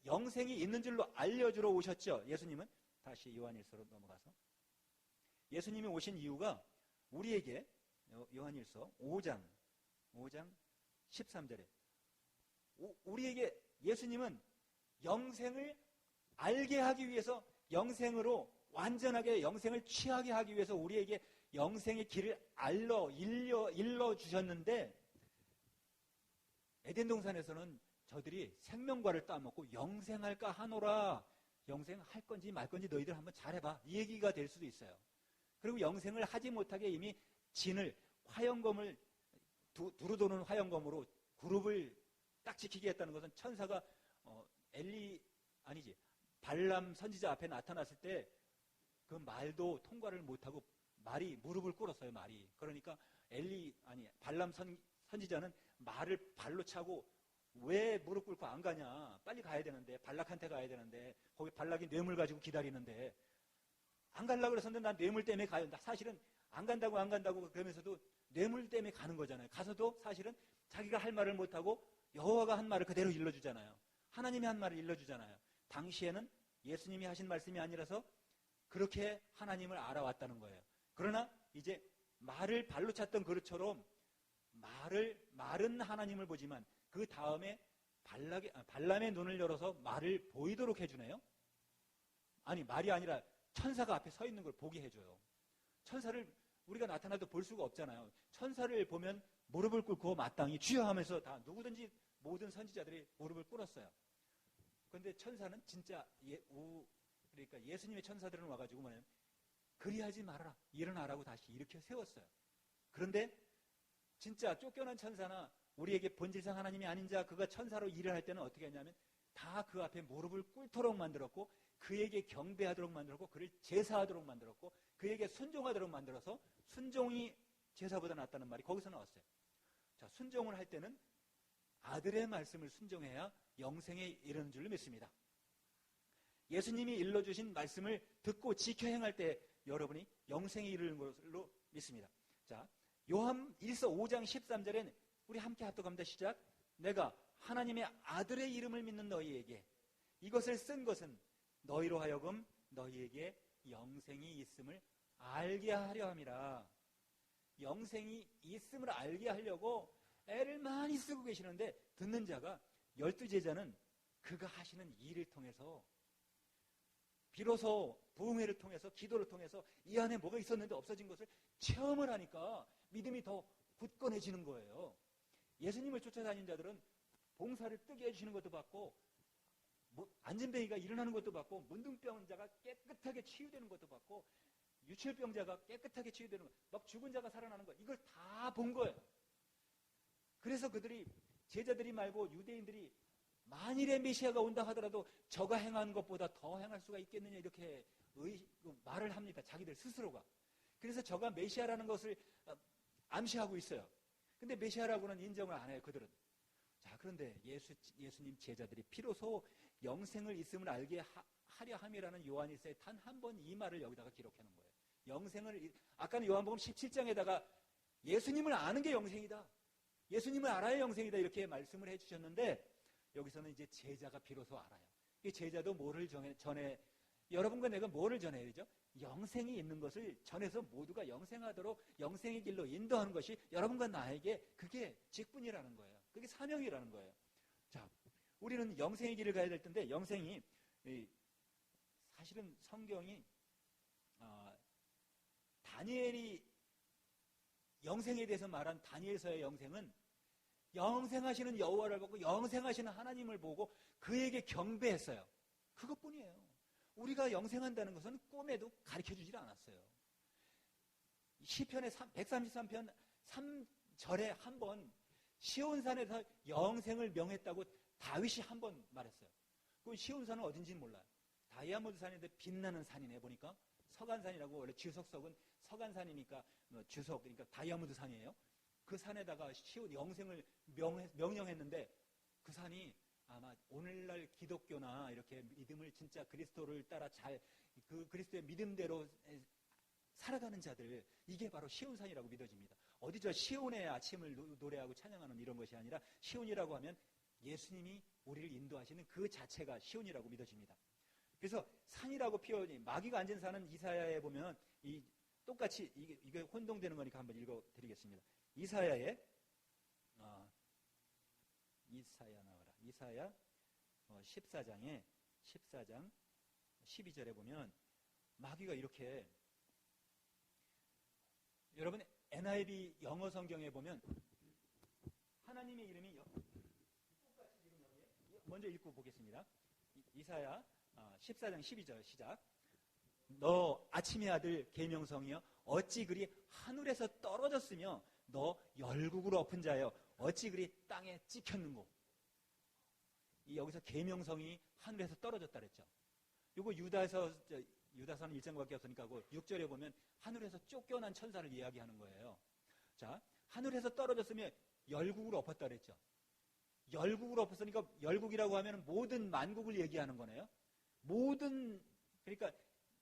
영생이 있는 줄로 알려주러 오셨죠. 예수님은. 다시 요한일서로 넘어가서, 예수님이 오신 이유가 우리에게, 요한일서 5장 13절에 우리에게 예수님은 영생을 알게 하기 위해서, 영생으로 완전하게 영생을 취하게 하기 위해서 우리에게 영생의 길을 일러 주셨는데, 에덴 동산에서는 저들이 생명과를 따먹고 영생할까 하노라. 영생할 건지 말 건지 너희들 한번 잘해봐, 이 얘기가 될 수도 있어요. 그리고 영생을 하지 못하게 이미 화영검을 두루도는 화영검으로 그룹을 딱 지키게 했다는 것은, 천사가 발람 선지자 앞에 나타났을 때 그 말도 통과를 못하고 말이 무릎을 꿇었어요. 말이. 그러니까 발람 선지자는 말을 발로 차고, 왜 무릎 꿇고 안 가냐, 빨리 가야 되는데, 발락한테 가야 되는데, 거기 발락이 뇌물 가지고 기다리는데 안 가려고 그랬었는데, 난 뇌물 때문에 가요. 사실은 안 간다고 그러면서도 뇌물 때문에 가는 거잖아요. 가서도 사실은 자기가 할 말을 못하고 여호와가 한 말을 그대로 일러주잖아요. 하나님이 한 말을 일러주잖아요. 당시에는 예수님이 하신 말씀이 아니라서 그렇게 하나님을 알아왔다는 거예요. 그러나 이제 말을 발로 찼던 그릇처럼 말은 하나님을 보지만 그 다음에 발람의 눈을 열어서 말을 보이도록 해주네요. 아니, 말이 아니라 천사가 앞에 서 있는 걸 보게 해줘요. 천사를 우리가 나타나도 볼 수가 없잖아요. 천사를 보면 무릎을 꿇고 마땅히 주여 하면서 다 누구든지 모든 선지자들이 무릎을 꿇었어요. 그런데 천사는 진짜 그러니까 예수님의 천사들은 와가지고 뭐냐면 그리하지 말아라, 일어나라고 다시 일으켜 세웠어요. 그런데 진짜 쫓겨난 천사나 우리에게 본질상 하나님이 아닌 자, 그가 천사로 일을 할 때는 어떻게 했냐면 다 그 앞에 무릎을 꿇도록 만들었고, 그에게 경배하도록 만들었고, 그를 제사하도록 만들었고, 그에게 순종하도록 만들어서 순종이 제사보다 낫다는 말이 거기서 나왔어요. 자, 순종을 할 때는 아들의 말씀을 순종해야 영생에 이르는 줄로 믿습니다. 예수님이 일러주신 말씀을 듣고 지켜 행할 때 여러분이 영생에 이르는 것으로 믿습니다. 자, 요한 1서 5장 13절엔 우리 함께 합독합니다. 시작. 내가 하나님의 아들의 이름을 믿는 너희에게 이것을 쓴 것은 너희로 하여금 너희에게 영생이 있음을 알게 하려 함이라. 영생이 있음을 알게 하려고 애를 많이 쓰고 계시는데, 듣는 자가 12제자는 그가 하시는 일을 통해서, 비로소 부흥회를 통해서, 기도를 통해서 이 안에 뭐가 있었는데 없어진 것을 체험을 하니까 믿음이 더 굳건해지는 거예요. 예수님을 쫓아다니는 자들은 봉사를 뜨게 해주시는 것도 받고, 안진뱅이가 일어나는 것도 받고, 문둥병자가 깨끗하게 치유되는 것도 받고, 유출병자가 깨끗하게 치유되는 것, 막 죽은 자가 살아나는 것, 이걸 다 본 거예요. 그래서 제자들이 말고 유대인들이 만일에 메시아가 온다 하더라도 저가 행한 것보다 더 행할 수가 있겠느냐, 이렇게 말을 합니다. 자기들 스스로가. 그래서 저가 메시아라는 것을 암시하고 있어요. 근데 메시아라고는 인정을 안 해요, 그들은. 자, 그런데 예수님 제자들이 비로소 영생을 있음을 알게 하려 함이라는 요한일서에 단 한 번 이 말을 여기다가 기록해 놓은 거예요. 아까는 요한복음 17장에다가 예수님을 아는 게 영생이다, 예수님을 알아야 영생이다, 이렇게 말씀을 해주셨는데, 여기서는 이제 제자가 비로소 알아요. 이 제자도 뭐를 전해, 여러분과 내가 뭐를 전해야 되죠? 영생이 있는 것을 전해서 모두가 영생하도록 영생의 길로 인도하는 것이 여러분과 나에게 그게 직분이라는 거예요. 그게 사명이라는 거예요. 자, 우리는 영생의 길을 가야 될 텐데, 영생이 사실은 성경이 다니엘이 영생에 대해서 말한 다니엘서의 영생은 영생하시는 여호와를 보고 영생하시는 하나님을 보고 그에게 경배했어요. 그것뿐이에요. 우리가 영생한다는 것은 꿈에도 가르쳐주질 않았어요. 시편의 133편 3절에 한번 시온산에서 영생을 명했다고 다윗이 한 번 말했어요. 그 시온산은 어딘지는 몰라요. 다이아몬드 산인데 빛나는 산이네. 보니까 서간산이라고, 원래 주석석은 서간산이니까 주석, 그러니까 다이아몬드 산이에요. 그 산에다가 시온 영생을 명령했는데, 그 산이 아마 오늘날 기독교나 이렇게 믿음을 진짜 그리스도를 따라 그 그리스도의 믿음대로 살아가는 자들, 이게 바로 시온산이라고 믿어집니다. 어디죠? 시온의 아침을 노래하고 찬양하는 이런 것이 아니라, 시온이라고 하면 예수님이 우리를 인도하시는 그 자체가 시온이라고 믿어집니다. 그래서 산이라고 표현이, 마귀가 앉은 산은 이사야에 보면 똑같이 이게 혼동되는 거니까 한번 읽어드리겠습니다. 이사야 나와라. 이사야 14장 12절에 보면 마귀가 이렇게, 여러분 NIV 영어 성경에 보면 하나님의 이름이 똑같이 지금 여기에, 먼저 읽고 보겠습니다. 이사야 14장 12절 시작. 너 아침의 아들 계명성이여, 어찌 그리 하늘에서 떨어졌으며 너 열국으로 엎은 자여, 어찌 그리 땅에 찍혔는고. 여기서 계명성이 하늘에서 떨어졌다 그랬죠. 이거 유다서는 1장밖에 없으니까 6절에 보면 하늘에서 쫓겨난 천사를 이야기하는 거예요. 자, 하늘에서 떨어졌으면 열국으로 엎었다 그랬죠. 열국으로 엎었으니까, 열국이라고 하면 모든 만국을 얘기하는 거네요. 그러니까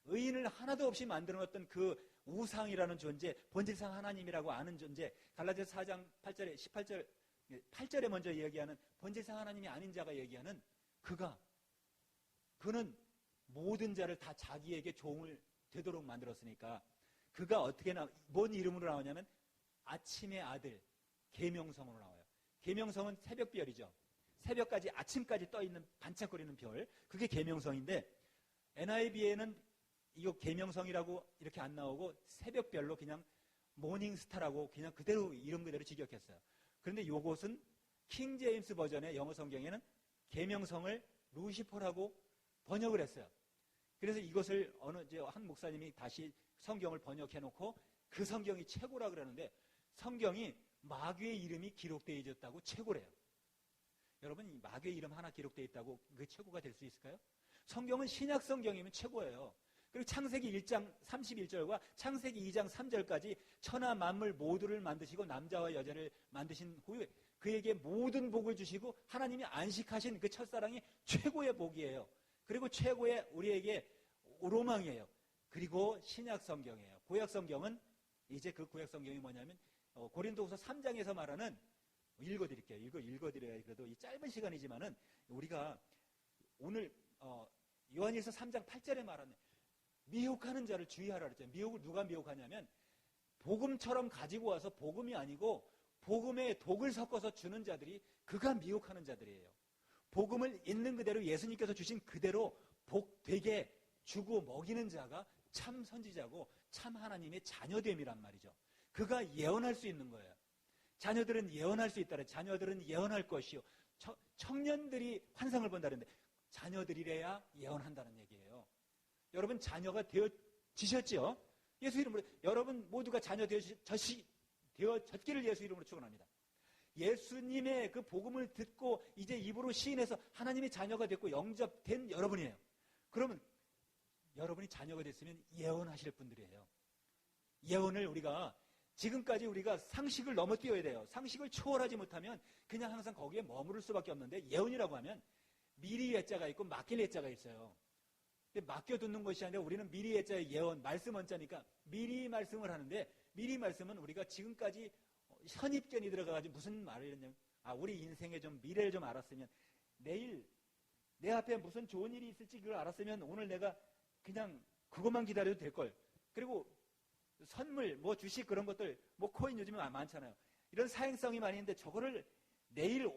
의인을 하나도 없이 만들어 놓았던 그 우상이라는 존재, 본질상 하나님이라고 아는 존재, 갈라디아서 4장 8절에 8절에 먼저 얘기하는 본질상 하나님이 아닌 자가 얘기하는 그는 모든 자를 다 자기에게 종을 되도록 만들었으니까 그가 어떻게 뭔 이름으로 나오냐면 아침의 아들 계명성으로 나와요. 계명성은 새벽별이죠. 새벽까지 아침까지 떠있는 반짝거리는 별, 그게 계명성인데 NIV에는 이거 계명성이라고 이렇게 안 나오고 새벽별로 그냥 모닝스타라고 그냥 그대로 이름 그대로 직역했어요. 그런데 요것은 킹 제임스 버전의 영어 성경에는 계명성을 루시퍼라고 번역을 했어요. 그래서 이것을 한 목사님이 다시 성경을 번역해 놓고 그 성경이 최고라 그러는데 성경이 마귀의 이름이 기록되어 있었다고 최고래요. 여러분, 이 마귀의 이름 하나 기록되어 있다고 그게 최고가 될 수 있을까요? 성경은 신약 성경이면 최고예요. 그리고 창세기 1장 31절과 창세기 2장 3절까지 천하 만물 모두를 만드시고 남자와 여자를 만드신 후에 그에게 모든 복을 주시고 하나님이 안식하신 그 첫사랑이 최고의 복이에요. 그리고 최고의 우리에게 로망이에요. 그리고 신약 성경이에요. 구약 성경은 이제 그 구약 성경이 뭐냐면 고린도후서 3장에서 말하는 읽어드릴게요. 읽어드려야 그래도 이 짧은 시간이지만은 우리가 오늘 요한일서 3장 8절에 말하는 미혹하는 자를 주의하라 그랬잖아요. 미혹을 누가 미혹하냐면 복음처럼 가지고 와서 복음이 아니고 복음에 독을 섞어서 주는 자들이 그가 미혹하는 자들이에요. 복음을 있는 그대로 예수님께서 주신 그대로 복되게 주고 먹이는 자가 참 선지자고 참 하나님의 자녀됨이란 말이죠. 그가 예언할 수 있는 거예요. 자녀들은 예언할 수 있다래. 자녀들은 예언할 것이요. 청년들이 환상을 본다는데 자녀들이래야 예언한다는 얘기예요. 여러분 자녀가 되어지셨죠? 예수 이름으로 여러분 모두가 자녀 되어졌기를 예수 이름으로 축원합니다. 예수님의 그 복음을 듣고 이제 입으로 시인해서 하나님의 자녀가 됐고 영접된 여러분이에요. 그러면 여러분이 자녀가 됐으면 예언하실 분들이에요. 예언을 우리가 지금까지 우리가 상식을 넘어뛰어야 돼요. 상식을 초월하지 못하면 그냥 항상 거기에 머무를 수밖에 없는데 예언이라고 하면 미리 예자가 있고 맡길 예자가 있어요. 근데 맡겨 듣는 것이 아니라 우리는 미리 예자의 예언, 말씀 원자니까 미리 말씀을 하는데 미리 말씀은 우리가 지금까지 선입견이 들어가가지고 무슨 말을 했냐면 우리 인생의 좀 미래를 좀 알았으면 내일 내 앞에 무슨 좋은 일이 있을지 그걸 알았으면 오늘 내가 그냥 그것만 기다려도 될걸. 그리고 선물, 뭐 주식 그런 것들, 뭐 코인 요즘에 많잖아요. 이런 사행성이 많이 있는데 저거를 내일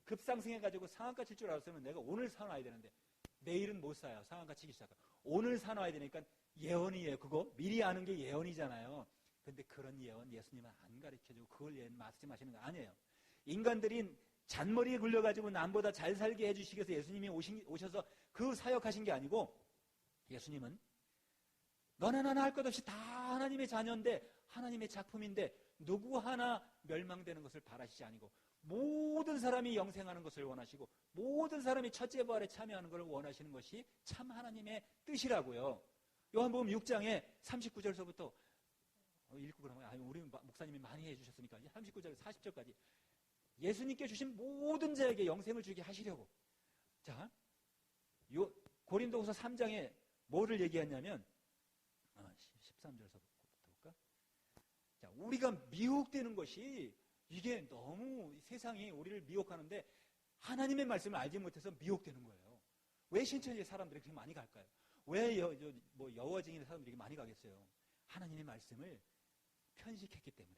급상승해가지고 상한가 칠 줄 알았으면 내가 오늘 사놔야 되는데 내일은 못 사요. 상한가 치기 시작하고. 오늘 사놔야 되니까 예언이에요. 그거 미리 아는 게 예언이잖아요. 근데 그런 예언 예수님은 안 가르쳐주고 그걸 말씀하시는 거 아니에요. 인간들이 잔머리에 굴려가지고 남보다 잘 살게 해주시기 위해서 예수님이 오셔서 그 사역하신 게 아니고 예수님은 너나 나나 할 것 없이 다 하나님의 자녀인데 하나님의 작품인데 누구 하나 멸망되는 것을 바라시지 아니고 모든 사람이 영생하는 것을 원하시고 모든 사람이 첫째 부활에 참여하는 것을 원하시는 것이 참 하나님의 뜻이라고요. 요한복음 6장에 39절서부터 읽고 그러면 우리 목사님이 많이 해주셨으니까 39절 40절까지 예수님께 주신 모든 자에게 영생을 주게 하시려고. 자, 요 고린도후서 3장에 뭐를 얘기했냐면 13절서부터 볼까? 자, 우리가 미혹되는 것이 이게 너무 세상이 우리를 미혹하는데 하나님의 말씀을 알지 못해서 미혹되는 거예요. 왜 신천지에 사람들이 그렇게 많이 갈까요? 왜 여워징이나 사람들이 많이 가겠어요? 하나님의 말씀을 편식했기 때문에.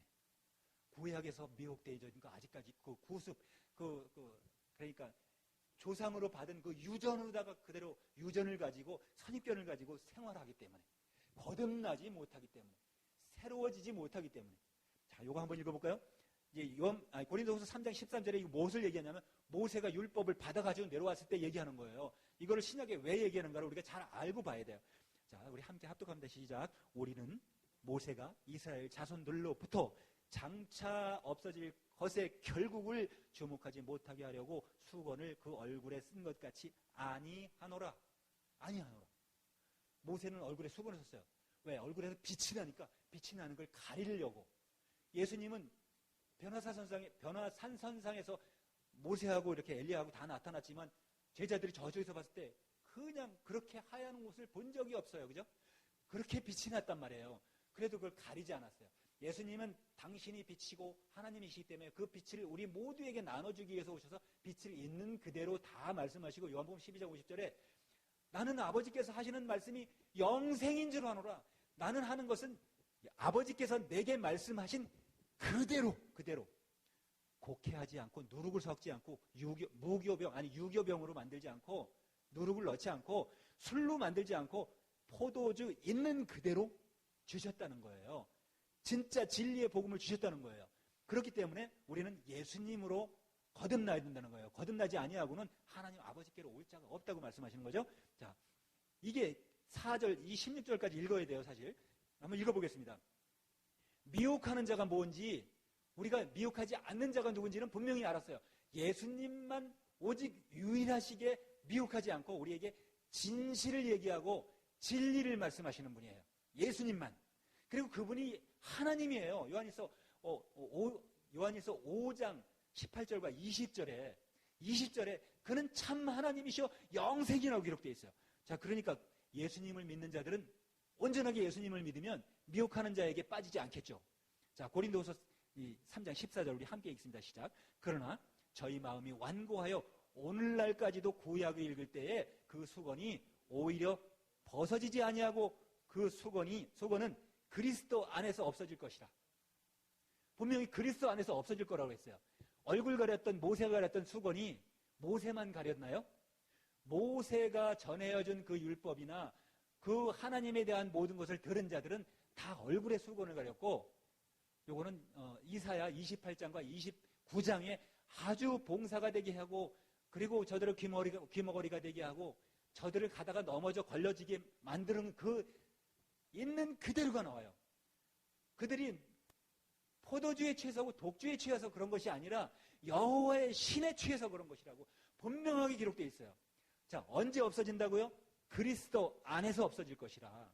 구약에서 미혹되어 있으니까 아직까지 그 구습, 그러니까 조상으로 받은 그 유전으로다가 그대로 유전을 가지고 선입견을 가지고 생활하기 때문에. 거듭나지 못하기 때문에. 새로워지지 못하기 때문에. 자, 요거 한번 읽어볼까요? 이제 고린도후서 3장 13절에 이거 무엇을 얘기하냐면 모세가 율법을 받아가지고 내려왔을 때 얘기하는 거예요. 이거를 신약에 왜 얘기하는가를 우리가 잘 알고 봐야 돼요. 자, 우리 함께 합독합니다. 시작. 우리는 모세가 이스라엘 자손들로부터 장차 없어질 것의 결국을 주목하지 못하게 하려고 수건을 그 얼굴에 쓴 것 같이 아니하노라. 아니하노라. 모세는 얼굴에 수건을 썼어요. 왜? 얼굴에서 빛이 나니까 빛이 나는 걸 가리려고. 예수님은 변화산선상에서 모세하고 이렇게 엘리야하고 다 나타났지만 제자들이 저쪽에서 봤을 때 그냥 그렇게 하얀 옷을 본 적이 없어요. 그죠? 그렇게 빛이 났단 말이에요. 그래도 그걸 가리지 않았어요. 예수님은 당신이 빛이고 하나님이시기 때문에 그 빛을 우리 모두에게 나눠주기 위해서 오셔서 빛을 있는 그대로 다 말씀하시고 요한복음 12장 50절에 나는 아버지께서 하시는 말씀이 영생인 줄 아노라. 나는 하는 것은 아버지께서 내게 말씀하신 그대로 곡해하지 않고 누룩을 섞지 않고 유교병으로 만들지 않고 누룩을 넣지 않고 술로 만들지 않고 포도주 있는 그대로 주셨다는 거예요. 진짜 진리의 복음을 주셨다는 거예요. 그렇기 때문에 우리는 예수님으로 거듭나야 된다는 거예요. 거듭나지 아니하고는 하나님 아버지께로 올 자가 없다고 말씀하시는 거죠. 자, 이게 4절, 이 16절까지 읽어야 돼요, 사실. 한번 읽어보겠습니다. 미혹하는 자가 뭔지, 우리가 미혹하지 않는 자가 누군지는 분명히 알았어요. 예수님만 오직 유일하시게 미혹하지 않고 우리에게 진실을 얘기하고 진리를 말씀하시는 분이에요. 예수님만. 그리고 그분이 하나님이에요. 요한일서 5장 18절과 20절에 그는 참 하나님이시여 영생이라고 기록되어 있어요. 자, 그러니까 예수님을 믿는 자들은 온전하게 예수님을 믿으면 미혹하는 자에게 빠지지 않겠죠. 자, 고린도후서 3장 14절 우리 함께 읽습니다. 시작. 그러나 저희 마음이 완고하여 오늘날까지도 구약을 읽을 때에 그 수건이 오히려 벗어지지 아니하고 그 수건은 그리스도 안에서 없어질 것이라. 분명히 그리스도 안에서 없어질 거라고 했어요. 얼굴 가렸던 모세가 가렸던 수건이 모세만 가렸나요? 모세가 전해준 그 율법이나 그 하나님에 대한 모든 것을 들은 자들은 다 얼굴에 수건을 가렸고, 요거는 이사야 28장과 29장에 아주 봉사가 되게 하고, 그리고 저들을 귀머거리가 되게 하고, 저들을 가다가 넘어져 걸려지게 만드는 그 있는 그대로가 나와요. 그들이 포도주에 취해서 독주에 취해서 그런 것이 아니라 여호와의 신에 취해서 그런 것이라고 분명하게 기록되어 있어요. 자, 언제 없어진다고요? 그리스도 안에서 없어질 것이라.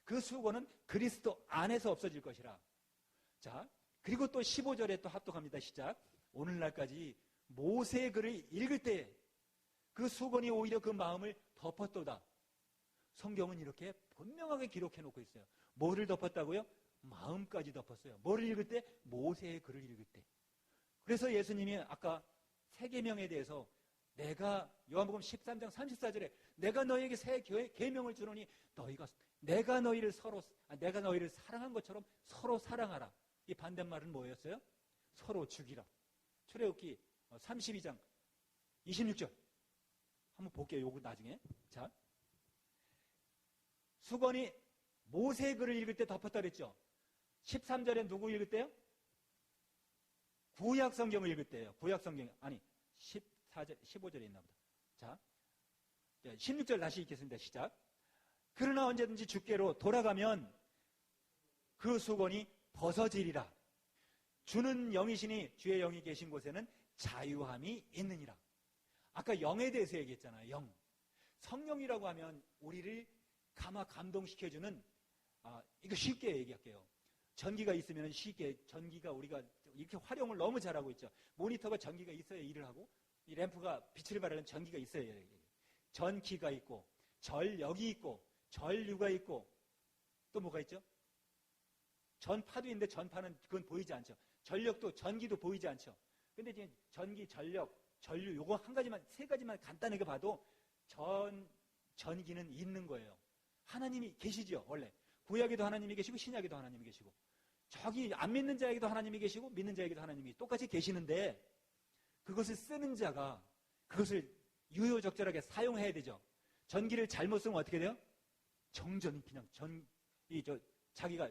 그 수고는 그리스도 안에서 없어질 것이라. 자, 그리고 또 15절에 또 합독합니다. 시작. 오늘날까지 모세의 글을 읽을 때 그 수건이 오히려 그 마음을 덮었도다. 성경은 이렇게 분명하게 기록해 놓고 있어요. 뭐를 덮었다고요? 마음까지 덮었어요. 뭐를 읽을 때? 모세의 글을 읽을 때. 그래서 예수님이 아까 새 계명에 대해서 요한복음 13장 34절에 내가 너희에게 새 계명을 주노니 내가 너희를 사랑한 것처럼 서로 사랑하라. 이 반대말은 뭐였어요? 서로 죽이라. 출애굽기 32장 26절 한번 볼게요. 요거 나중에. 자, 수건이 모세의 글을 읽을 때 덮었다 그랬죠. 13절에 누구 읽을 때요? 구약 성경을 읽을 때예요. 구약 성경 15절에 있나 보다. 자, 16절 다시 읽겠습니다. 시작. 그러나 언제든지 주께로 돌아가면 그 수건이 벗어지리라. 주는 영이시니 주의 영이 계신 곳에는 자유함이 있느니라. 아까 영에 대해서 얘기했잖아요. 영. 성령이라고 하면 우리를 감동시켜주는, 이거 쉽게 얘기할게요. 전기가 있으면 전기가 우리가 이렇게 활용을 너무 잘하고 있죠. 모니터가 전기가 있어야 일을 하고, 이 램프가 빛을 발하려면 전기가 있어야 해요. 전기가 있고, 전력이 있고, 전류가 있고, 또 뭐가 있죠? 전파도 있는데 전파는 그건 보이지 않죠. 전력도, 전기도 보이지 않죠. 근데 이제 전기, 전력, 전류, 요거 세 가지만 간단하게 봐도 전기는 있는 거예요. 하나님이 계시죠, 원래. 구약에도 하나님이 계시고, 신약에도 하나님이 계시고. 저기 안 믿는 자에게도 하나님이 계시고, 믿는 자에게도 하나님이 똑같이 계시는데, 그것을 쓰는 자가 그것을 유효적절하게 사용해야 되죠. 전기를 잘못 쓰면 어떻게 돼요? 정전이 그냥 자기가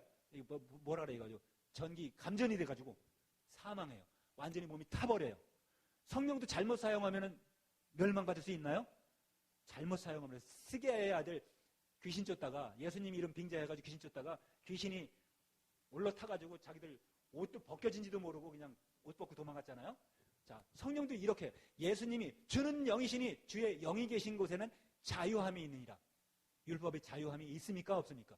뭐라 그래 가지고 전기 감전이 돼가지고 사망해요. 완전히 몸이 타버려요. 성령도 잘못 사용하면 멸망받을 수 있나요? 잘못 사용하면 스게의 아들 귀신 쫓다가 예수님 이름 빙자해가지고 귀신 쫓다가 귀신이 올라타가지고 자기들 옷도 벗겨진지도 모르고 그냥 옷 벗고 도망갔잖아요. 자, 성령도 이렇게 예수님이 주는 영이시니 주의 영이 계신 곳에는 자유함이 있느니라. 율법에 자유함이 있습니까? 없습니까?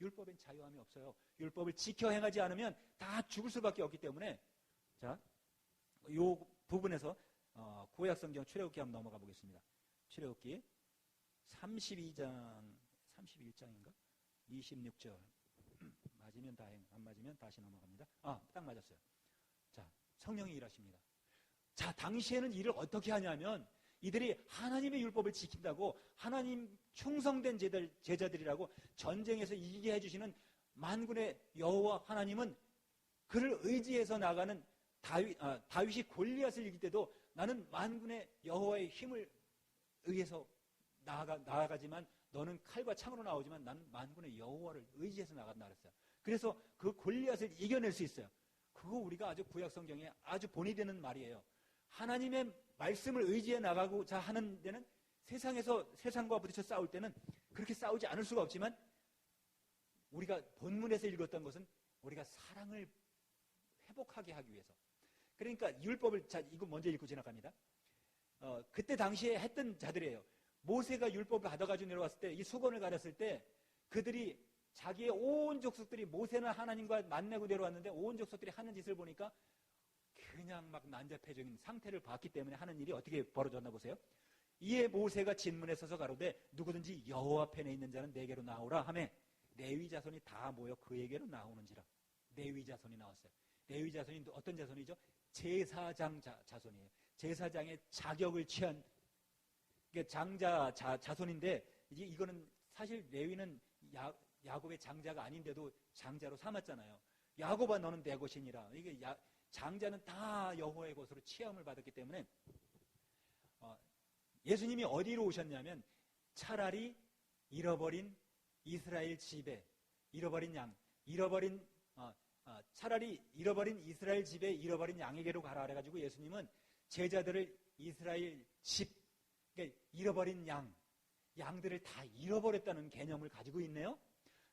율법엔 자유함이 없어요. 율법을 지켜 행하지 않으면 다 죽을 수밖에 없기 때문에. 자, 이 부분에서 구약 성경 출애굽기 한번 넘어가 보겠습니다. 출애굽기 31장인가? 26절. 맞으면 다행, 안 맞으면 다시 넘어갑니다. 딱 맞았어요. 자, 성령이 일하십니다. 자, 당시에는 일을 어떻게 하냐면 이들이 하나님의 율법을 지킨다고 하나님 충성된 제자들이라고 전쟁에서 이기게 해주시는 만군의 여호와 하나님은 그를 의지해서 나가는 다윗이 골리앗을 이길 때도 나는 만군의 여호와의 힘을 의해서 나아가지만 너는 칼과 창으로 나오지만 나는 만군의 여호와를 의지해서 나간다 그랬어요. 그래서 그 골리앗을 이겨낼 수 있어요. 그거 우리가 아주 구약 성경에 아주 본이 되는 말이에요. 하나님의 말씀을 의지해 나가고자 하는 데는 세상과 부딪혀 싸울 때는 그렇게 싸우지 않을 수가 없지만 우리가 본문에서 읽었던 것은 우리가 사랑을 회복하게 하기 위해서. 그러니까 율법을, 자, 이거 먼저 읽고 지나갑니다. 그때 당시에 했던 자들이에요. 모세가 율법을 받아가지고 내려왔을 때, 이 수건을 가렸을 때 그들이 자기의 온 족속들이 모세는 하나님과 만나고 내려왔는데 온 족속들이 하는 짓을 보니까 그냥 막 난잡해진 상태를 봤기 때문에 하는 일이 어떻게 벌어졌나 보세요. 이에 모세가 진문에 서서 가로되 누구든지 여호와 편에 있는 자는 내게로 나오라 하매 레위 자손이 다 모여 그에게로 나오는지라. 레위 자손이 나왔어요. 레위 자손이 어떤 자손이죠? 제사장 자손이에요. 제사장의 자격을 취한 장자 자손인데 이거는 사실 레위는 야곱의 장자가 아닌데도 장자로 삼았잖아요. 야곱아 너는 내 것이니라. 이게 장자는 다 여호와의 것으로 취함을 받았기 때문에 예수님이 어디로 오셨냐면 차라리 잃어버린 이스라엘 집에 잃어버린 양, 차라리 잃어버린 이스라엘 집에 잃어버린 양에게로 가라 그래가지고 예수님은 제자들을 이스라엘 집, 그러니까 잃어버린 양들을 다 잃어버렸다는 개념을 가지고 있네요.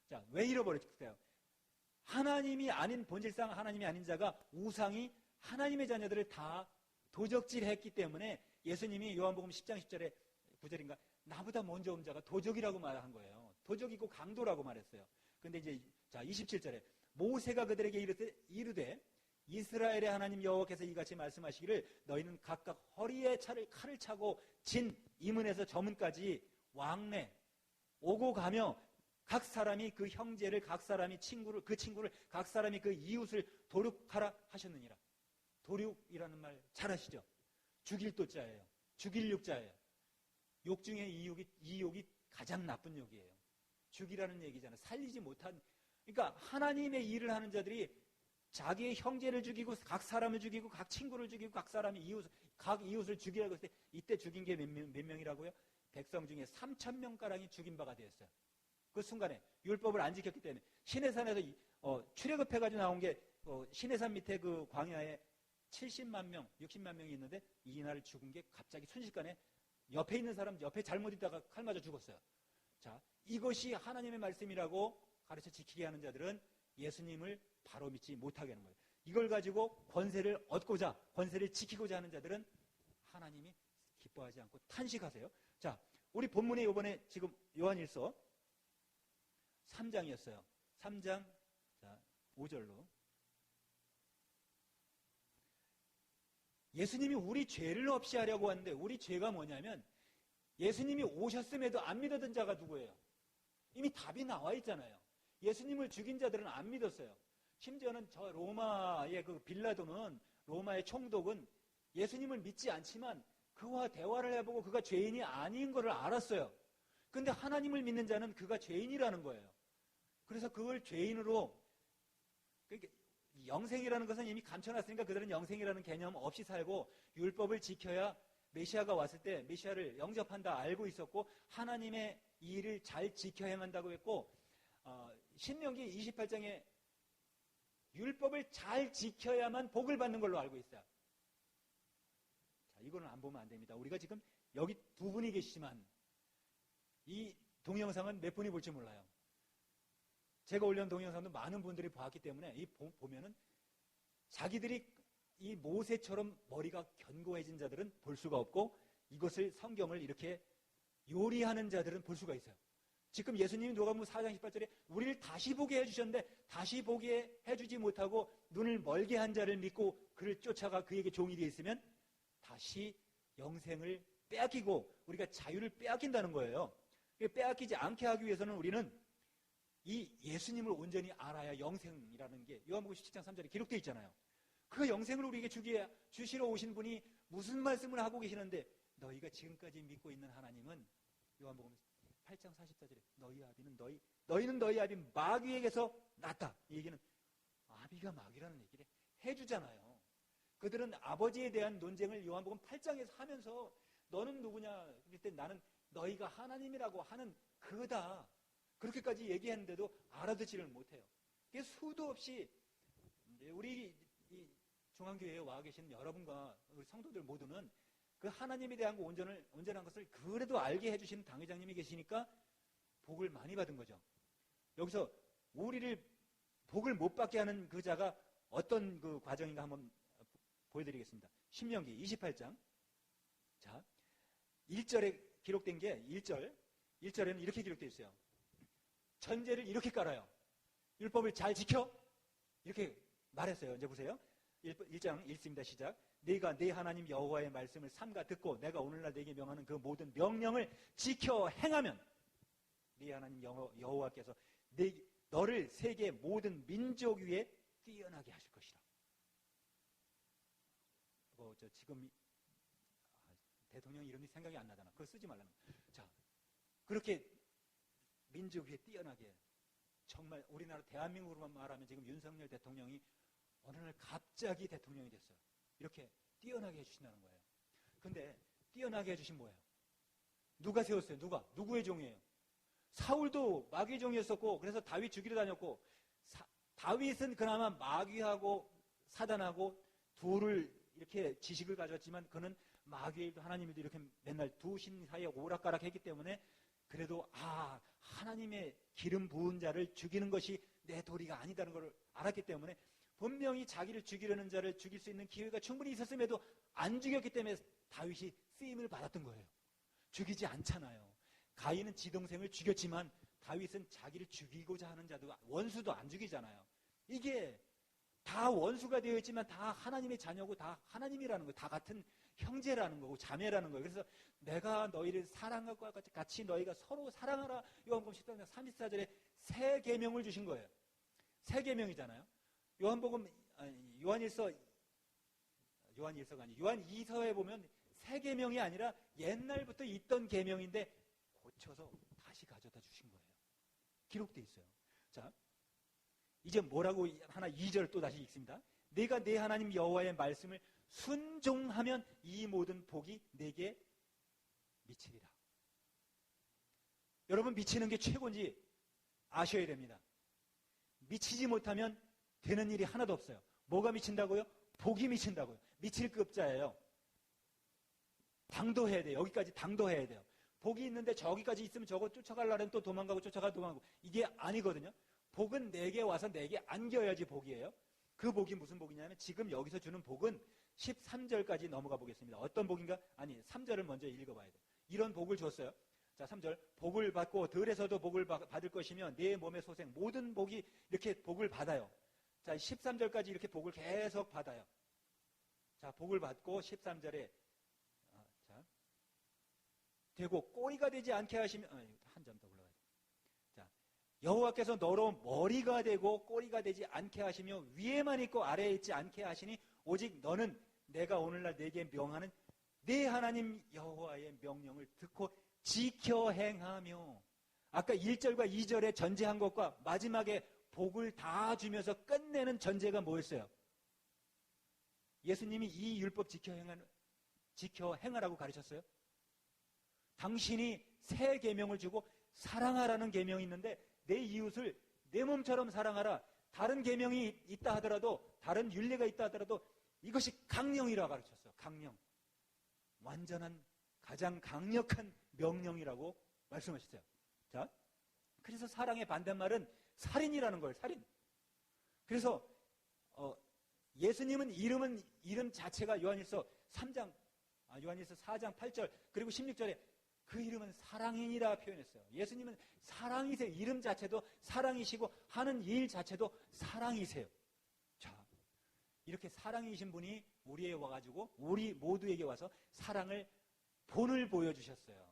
자, 왜 잃어버렸을까요? 하나님이 아닌, 본질상 하나님이 아닌 자가 우상이 하나님의 자녀들을 다 도적질했기 때문에 예수님이 요한복음 10장 10절에 9절인가 나보다 먼저 온 자가 도적이라고 말한 거예요. 도적이고 강도라고 말했어요. 근데 이제 자 27절에 모세가 그들에게 이르되 이스라엘의 하나님 여호와께서 이같이 말씀하시기를 너희는 각각 허리에 칼을 차고 진 이문에서 저문까지 왕래 오고 가며 각 사람이 그 형제를 각 사람이 그 친구를 각 사람이 그 이웃을 도륙하라 하셨느니라. 도륙이라는 말 잘 아시죠? 죽일 도자예요. 죽일 욕자예요. 욕 중에 이 욕이 가장 나쁜 욕이에요. 죽이라는 얘기잖아요. 살리지 못한. 그러니까 하나님의 일을 하는 자들이 자기의 형제를 죽이고 각 사람을 죽이고 각 친구를 죽이고 각 이웃을 죽이라고 했을 때 이때 죽인 게 몇 명이라고요? 백성 중에 3,000명가량이 죽인 바가 되었어요. 그 순간에 율법을 안 지켰기 때문에 시내산에서 출애굽해가지고 나온 게 시내산 밑에 그 광야에 70만 명, 60만 명이 있는데 이날 죽은 게 갑자기 순식간에 옆에 있는 사람 옆에 잘못 있다가 칼 맞아 죽었어요. 자, 이것이 하나님의 말씀이라고 가르쳐 지키게 하는 자들은 예수님을 바로 믿지 못하게 하는 거예요. 이걸 가지고 권세를 얻고자, 권세를 지키고자 하는 자들은 하나님이 기뻐하지 않고 탄식하세요. 자, 우리 본문에 이번에 지금 요한일서 3장이었어요. 3장 5절로 예수님이 우리 죄를 없이 하려고 하는데 우리 죄가 뭐냐면 예수님이 오셨음에도 안 믿었던 자가 누구예요? 이미 답이 나와 있잖아요. 예수님을 죽인 자들은 안 믿었어요. 심지어는 저 로마의 그 빌라도는 로마의 총독은 예수님을 믿지 않지만 그와 대화를 해보고 그가 죄인이 아닌 것을 알았어요. 근데 하나님을 믿는 자는 그가 죄인이라는 거예요. 그래서 그걸 죄인으로, 그러니까 영생이라는 것은 이미 감춰놨으니까 그들은 영생이라는 개념 없이 살고 율법을 지켜야 메시아가 왔을 때 메시아를 영접한다 알고 있었고 하나님의 일을 잘 지켜 행한다고 했고 신명기 28장에 율법을 잘 지켜야만 복을 받는 걸로 알고 있어요. 자, 이거는 안 보면 안 됩니다. 우리가 지금 여기 두 분이 계시지만 이 동영상은 몇 분이 볼지 몰라요. 제가 올려놓은 동영상도 많은 분들이 봤기 때문에 이 보면은 자기들이 이 모세처럼 머리가 견고해진 자들은 볼 수가 없고 이것을 성경을 이렇게 요리하는 자들은 볼 수가 있어요. 지금 예수님이 누가복음 4장 18절에 우리를 다시 보게 해주셨는데 다시 보게 해주지 못하고 눈을 멀게 한 자를 믿고 그를 쫓아가 그에게 종이 되어 있으면 다시 영생을 빼앗기고 우리가 자유를 빼앗긴다는 거예요. 빼앗기지 않게 하기 위해서는 우리는 이 예수님을 온전히 알아야 영생이라는 게 요한복음 17장 3절에 기록되어 있잖아요. 그 영생을 우리에게 주시러 오신 분이 무슨 말씀을 하고 계시는데 너희가 지금까지 믿고 있는 하나님은 요한복음 8장 44절에 너희는 너희 아비 마귀에게서 났다. 이 얘기는 아비가 마귀라는 얘기를 해주잖아요. 그들은 아버지에 대한 논쟁을 요한복음 8장에서 하면서 너는 누구냐? 그럴 때 나는 너희가 하나님이라고 하는 그거다. 그렇게까지 얘기했는데도 알아듣지를 못해요. 수도 없이 우리 이 중앙교회에 와 계신 여러분과 우리 성도들 모두는 그 하나님에 대한 온전한 것을 그래도 알게 해주시는 당회장님이 계시니까 복을 많이 받은 거죠. 여기서 우리를 복을 못 받게 하는 그 자가 어떤 그 과정인가 한번 보여드리겠습니다. 신명기 28장. 자, 1절에 기록된 게 1절에는 이렇게 기록되어 있어요. 전제를 이렇게 깔아요. 율법을 잘 지켜? 이렇게 말했어요. 이제 보세요. 1장 읽습니다. 시작. 네가 네 하나님 여호와의 말씀을 삼가 듣고 내가 오늘날 네게 명하는 그 모든 명령을 지켜 행하면 네 하나님 여호와께서 너를 세계 모든 민족 위에 뛰어나게 하실 것이라. 지금 대통령 이름이 생각이 안 나잖아. 그거 쓰지 말라는 거. 자, 그렇게 민족 위에 뛰어나게 정말 우리나라 대한민국으로만 말하면 지금 윤석열 대통령이 어느 날 갑자기 대통령이 됐어요. 이렇게 뛰어나게 해주신다는 거예요. 근데 뛰어나게 해주신 뭐예요? 누가 세웠어요? 누구의 종이에요? 사울도 마귀의 종이었었고 그래서 다윗 죽이러 다녔고 다윗은 그나마 마귀하고 사단하고 둘을 이렇게 지식을 가졌지만 그는 마귀의 일도 하나님의 일도 이렇게 맨날 두 신 사이에 오락가락했기 때문에 그래도 하나님의 기름 부은 자를 죽이는 것이 내 도리가 아니다는 걸 알았기 때문에 분명히 자기를 죽이려는 자를 죽일 수 있는 기회가 충분히 있었음에도 안 죽였기 때문에 다윗이 쓰임을 받았던 거예요. 죽이지 않잖아요. 가인은 지동생을 죽였지만 다윗은 자기를 죽이고자 하는 자도 원수도 안 죽이잖아요. 이게 다 원수가 되어 있지만 다 하나님의 자녀고 다 하나님이라는 거예요. 다 같은 형제라는 거고 자매라는 거예요. 그래서 내가 너희를 사랑할 것 같이 너희가 서로 사랑하라. 요한복음 14장 34절에 새 계명을 주신 거예요. 새 계명이잖아요. 요한이서에 보면 새 계명이 아니라 옛날부터 있던 계명인데 고쳐서 다시 가져다 주신 거예요. 기록되어 있어요. 자, 이제 뭐라고 하나 2절 또 다시 읽습니다. 내가 내 하나님 여호와의 말씀을 순종하면 이 모든 복이 내게 미치리라. 여러분 미치는 게 최고인지 아셔야 됩니다. 미치지 못하면 되는 일이 하나도 없어요. 뭐가 미친다고요? 복이 미친다고요. 미칠 급자예요. 당도해야 돼요. 여기까지 당도해야 돼요. 복이 있는데 저기까지 있으면 저거 쫓아가려면 또 도망가고 도망가고 이게 아니거든요. 복은 내게 와서 내게 안겨야지 복이에요. 그 복이 무슨 복이냐면 지금 여기서 주는 복은 13절까지 넘어가 보겠습니다. 어떤 복인가? 3절을 먼저 읽어봐야 돼요. 이런 복을 줬어요. 자, 3절. 복을 받고 들에서도 복을 받을 것이며 내 몸의 소생 모든 복이 이렇게 복을 받아요. 자, 13절까지 이렇게 복을 계속 받아요. 자, 복을 받고 13절에 되고 꼬리가 되지 않게 하시면 한 점 더 올라가야 돼요. 자, 여호와께서 너로 머리가 되고 꼬리가 되지 않게 하시며 위에만 있고 아래에 있지 않게 하시니 오직 너는 내가 오늘날 내게 명하는 내 하나님 여호와의 명령을 듣고 지켜 행하며 아까 1절과 2절에 전제한 것과 마지막에 복을 다 주면서 끝내는 전제가 뭐였어요? 예수님이 이 율법 지켜 행하라고 가르쳤어요? 당신이 새 계명을 주고 사랑하라는 계명이 있는데 내 이웃을 내 몸처럼 사랑하라. 다른 계명이 있다 하더라도 다른 율례가 있다 하더라도 이것이 강령이라고 가르쳤어요. 강령. 완전한 가장 강력한 명령이라고 말씀하셨어요. 자, 그래서 사랑의 반대말은 살인이라는 거예요. 살인. 그래서 예수님은 이름 자체가 요한일서 4장 8절 그리고 16절에 그 이름은 사랑이니라 표현했어요. 예수님은 사랑이세요. 이름 자체도 사랑이시고 하는 일 자체도 사랑이세요. 자, 이렇게 사랑이신 분이 우리에 와가지고 우리 모두에게 와서 사랑을 본을 보여주셨어요.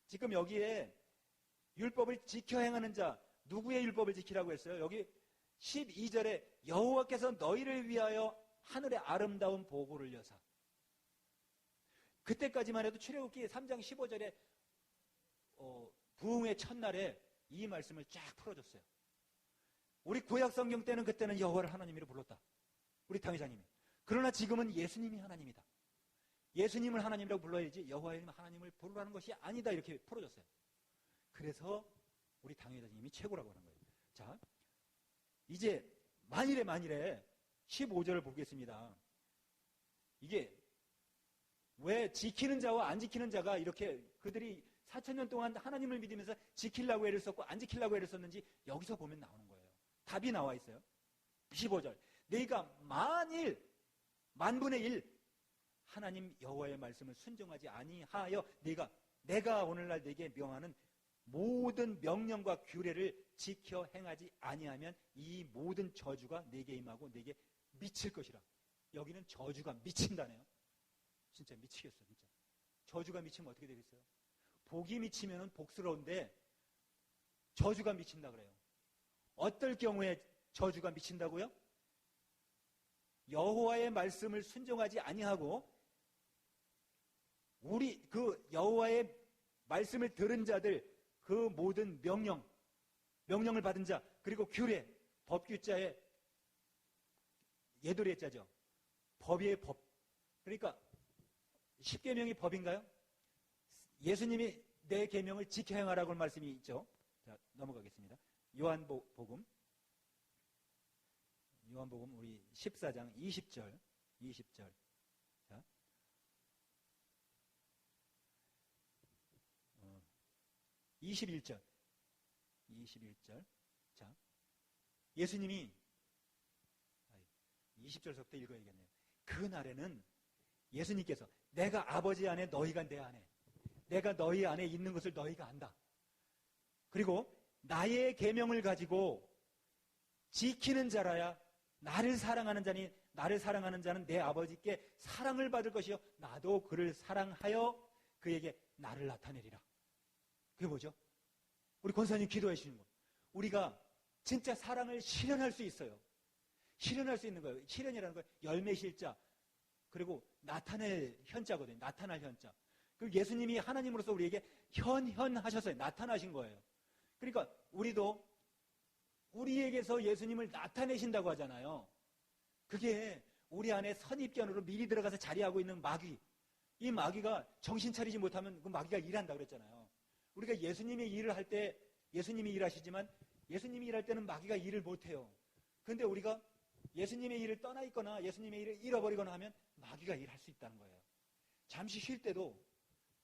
지금 여기에 율법을 지켜 행하는 자 누구의 율법을 지키라고 했어요? 여기 12절에 여호와께서 너희를 위하여 하늘의 아름다운 보고를 여사 그때까지만 해도 출애굽기 3장 15절에 부흥의 첫날에 이 말씀을 쫙 풀어줬어요. 우리 구약 성경 때는 그때는 여호와를 하나님이라 불렀다. 우리 당회장님이. 그러나 지금은 예수님이 하나님이다. 예수님을 하나님이라고 불러야지 여호와의 하나님을 부르라는 것이 아니다. 이렇게 풀어줬어요. 그래서 우리 당회장님이 최고라고 하는 거예요. 자, 이제 만일에 15절을 보겠습니다. 이게 왜 지키는 자와 안 지키는 자가 이렇게 그들이 4,000년 동안 하나님을 믿으면서 지키려고 애를 썼고 안 지키려고 애를 썼는지 여기서 보면 나오는 거예요. 답이 나와 있어요. 15절. 너희가 만일 만분의 1 하나님 여호와의 말씀을 순종하지 아니하여 내가 오늘날 네게 명하는 모든 명령과 규례를 지켜 행하지 아니하면 이 모든 저주가 네게 임하고 네게 미칠 것이라. 여기는 저주가 미친다네요. 진짜 미치겠어, 진짜. 저주가 미치면 어떻게 되겠어요? 복이 미치면 복스러운데 저주가 미친다 그래요. 어떨 경우에 저주가 미친다고요? 여호와의 말씀을 순종하지 아니하고 우리 그 여호와의 말씀을 들은 자들 그 모든 명령을 받은 자 그리고 규례, 법규자의 예도리의 자죠. 법의 법. 그러니까 10계명이 법인가요? 예수님이 내 계명을 지켜 행하라고 말씀이 있죠. 자, 넘어가겠습니다. 요한복음 우리 14장 20절. 자. 21절. 자. 예수님이 20절서부터 읽어야겠네요. 그 날에는 예수님께서 내가 아버지 안에 너희가 내 안에 내가 너희 안에 있는 것을 너희가 안다. 그리고 나의 계명을 가지고 지키는 자라야 나를 사랑하는 자니 나를 사랑하는 자는 내 아버지께 사랑을 받을 것이요 나도 그를 사랑하여 그에게 나를 나타내리라. 그게 뭐죠? 우리 권사님 기도해 주시는 거예요. 우리가 진짜 사랑을 실현할 수 있어요. 실현할 수 있는 거예요. 실현이라는 건 열매 실자 그리고 나타낼 현자거든요. 나타날 현자. 그 예수님이 하나님으로서 우리에게 현하셨어요. 나타나신 거예요. 그러니까 우리도 우리에게서 예수님을 나타내신다고 하잖아요. 그게 우리 안에 선입견으로 미리 들어가서 자리하고 있는 마귀. 이 마귀가 정신 차리지 못하면 그 마귀가 일한다고 그랬잖아요. 우리가 예수님의 일을 할 때 예수님이 일하시지만 예수님이 일할 때는 마귀가 일을 못해요. 그런데 우리가 예수님의 일을 떠나 있거나 예수님의 일을 잃어버리거나 하면 마귀가 일할 수 있다는 거예요. 잠시 쉴 때도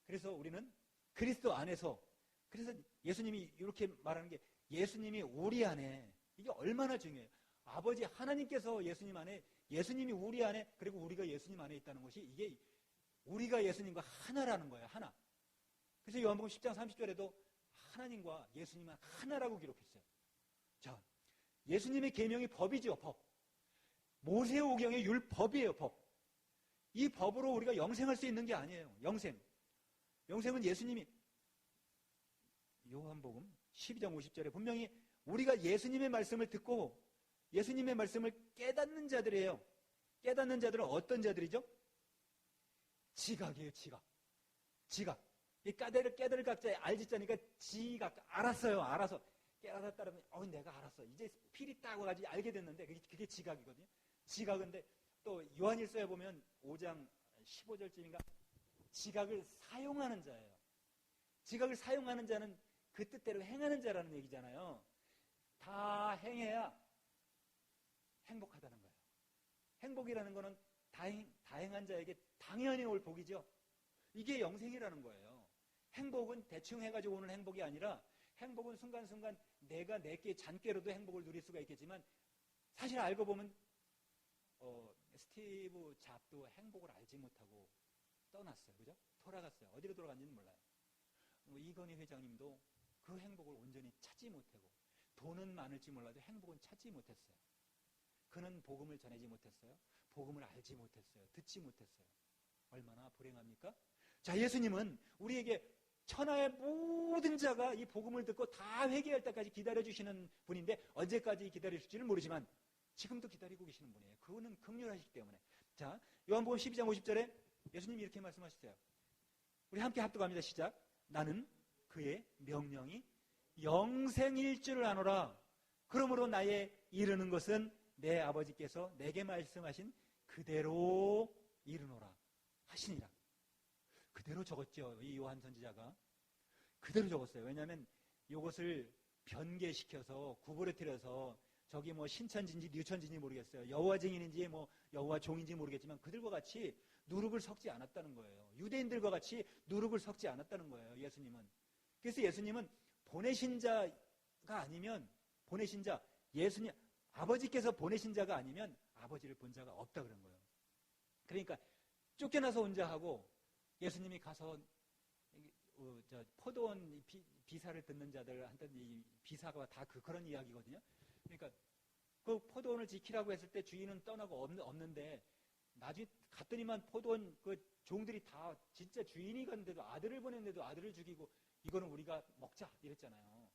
그래서 우리는 그리스도 안에서 그래서 예수님이 이렇게 말하는 게 예수님이 우리 안에 이게 얼마나 중요해요. 아버지 하나님께서 예수님 안에 예수님이 우리 안에 그리고 우리가 예수님 안에 있다는 것이 이게 우리가 예수님과 하나라는 거예요. 하나. 그래서 요한복음 10장 30절에도 하나님과 예수님은 하나라고 기록했어요. 자, 예수님의 계명이 법이죠. 법. 모세오경의 율법이에요. 법. 이 법으로 우리가 영생할 수 있는 게 아니에요. 영생은 예수님이 요한복음 12장 50절에 분명히 우리가 예수님의 말씀을 듣고 예수님의 말씀을 깨닫는 자들이에요. 깨닫는 자들은 어떤 자들이죠? 지각이에요. 지각. 이 깨달을 각자의 알지자니까 지각. 알아서 깨닫다라면 내가 알았어. 이제 필이 딱 와가지고 알게 됐는데 그게 지각이거든요. 지각인데 또 요한일서에 보면 5장 15절쯤인가 지각을 사용하는 자예요. 지각을 사용하는 자는 그 뜻대로 행하는 자라는 얘기잖아요. 다 행해야 행복하다는 거예요. 행복이라는 거는 다행한 자에게 당연히 올 복이죠. 이게 영생이라는 거예요. 행복은 대충 해가지고 오는 행복이 아니라 행복은 순간순간 내가 내게 잔꾀로도 행복을 누릴 수가 있겠지만 사실 알고 보면 스티브 잡도 행복을 알지 못하고 떠났어요. 그죠? 돌아갔어요. 어디로 돌아갔는지는 몰라요. 이건희 회장님도 그 행복을 온전히 찾지 못하고 돈은 많을지 몰라도 행복은 찾지 못했어요. 그는 복음을 전하지 못했어요. 복음을 알지 못했어요. 듣지 못했어요. 얼마나 불행합니까? 자, 예수님은 우리에게 천하의 모든 자가 이 복음을 듣고 다 회개할 때까지 기다려주시는 분인데 언제까지 기다리실지는 모르지만 지금도 기다리고 계시는 분이에요. 그거는 긍휼하시기 때문에. 자, 요한복음 12장 50절에 예수님이 이렇게 말씀하셨어요. 우리 함께 합독합니다. 시작. 나는 그의 명령이 영생일 줄 아노라. 그러므로 나의 이르는 것은 내 아버지께서 내게 말씀하신 그대로 이르노라 하시니라. 그대로 적었죠. 이 요한 선지자가 그대로 적었어요. 왜냐하면 이것을 변개시켜서 구부러뜨려서 저기 뭐 신천지인지 뉴천지인지 모르겠어요. 여호와 증인인지 뭐 여호와 종인지 모르겠지만 그들과 같이 누룩을 섞지 않았다는 거예요. 유대인들과 같이 누룩을 섞지 않았다는 거예요. 예수님은. 그래서 예수님은 보내신 자가 아니면 보내신 자, 예수님 아버지께서 보내신 자가 아니면 아버지를 본 자가 없다 그런 거예요. 그러니까 쫓겨나서 온 자하고 예수님이 가서 포도원 비사를 듣는 자들한테 이 비사가 다 그런 이야기거든요. 그러니까 그 포도원을 지키라고 했을 때 주인은 떠나고 없는데 나중에 갔더니만 포도원 그 종들이 다 진짜 주인이 갔는데도 아들을 보냈는데도 아들을 죽이고 이거는 우리가 먹자 이랬잖아요.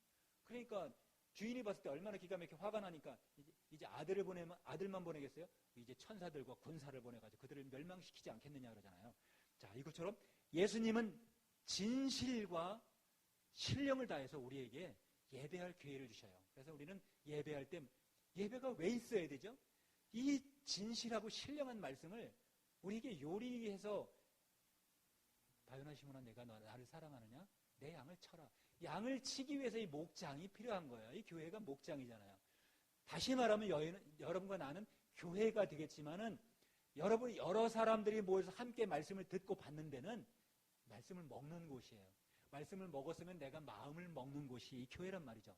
그러니까 주인이 봤을 때 얼마나 기가 막히게 화가 나니까 이제 아들을 보내면 아들만 보내겠어요? 이제 천사들과 군사를 보내가지고 그들을 멸망시키지 않겠느냐 그러잖아요. 자, 이것처럼 예수님은 진실과 신령을 다해서 우리에게 예배할 기회를 주셔요. 그래서 우리는 예배할 때 예배가 왜 있어야 되죠? 이 진실하고 신령한 말씀을 우리에게 요리해서 바요나 시몬아 내가 나를 사랑하느냐? 내 양을 쳐라. 양을 치기 위해서 이 목장이 필요한 거예요. 이 교회가 목장이잖아요. 다시 말하면 여러분과 나는 교회가 되겠지만은 여러분 여러 사람들이 모여서 함께 말씀을 듣고 받는 데는 말씀을 먹는 곳이에요. 말씀을 먹었으면 내가 마음을 먹는 곳이 이 교회란 말이죠.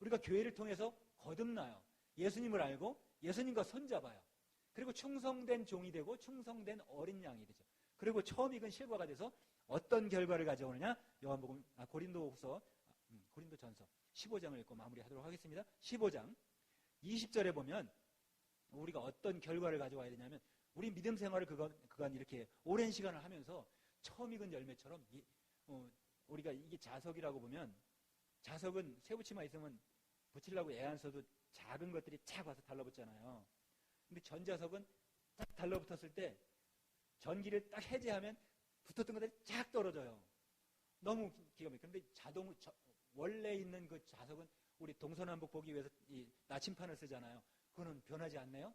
우리가 교회를 통해서 거듭나요. 예수님을 알고 예수님과 손잡아요. 그리고 충성된 종이 되고 충성된 어린 양이 되죠. 그리고 처음 익은 실과가 돼서 어떤 결과를 가져오느냐? 고린도전서 15장을 읽고 마무리하도록 하겠습니다. 15장 20절에 보면 우리가 어떤 결과를 가져와야 되냐면 우리 믿음 생활을 그간 이렇게 오랜 시간을 하면서 처음 익은 열매처럼 우리가 이게 자석이라고 보면 자석은 쇠붙이만 있으면 붙이려고 애 안 써도 작은 것들이 착 와서 달라붙잖아요. 근데 전자석은 딱 달라붙었을 때 전기를 딱 해제하면 붙었던 것들이 쫙 떨어져요. 너무 기가 막혀요. 그런데 원래 있는 그 자석은 우리 동서남북 보기 위해서 이 나침판을 쓰잖아요. 그거는 변하지 않네요.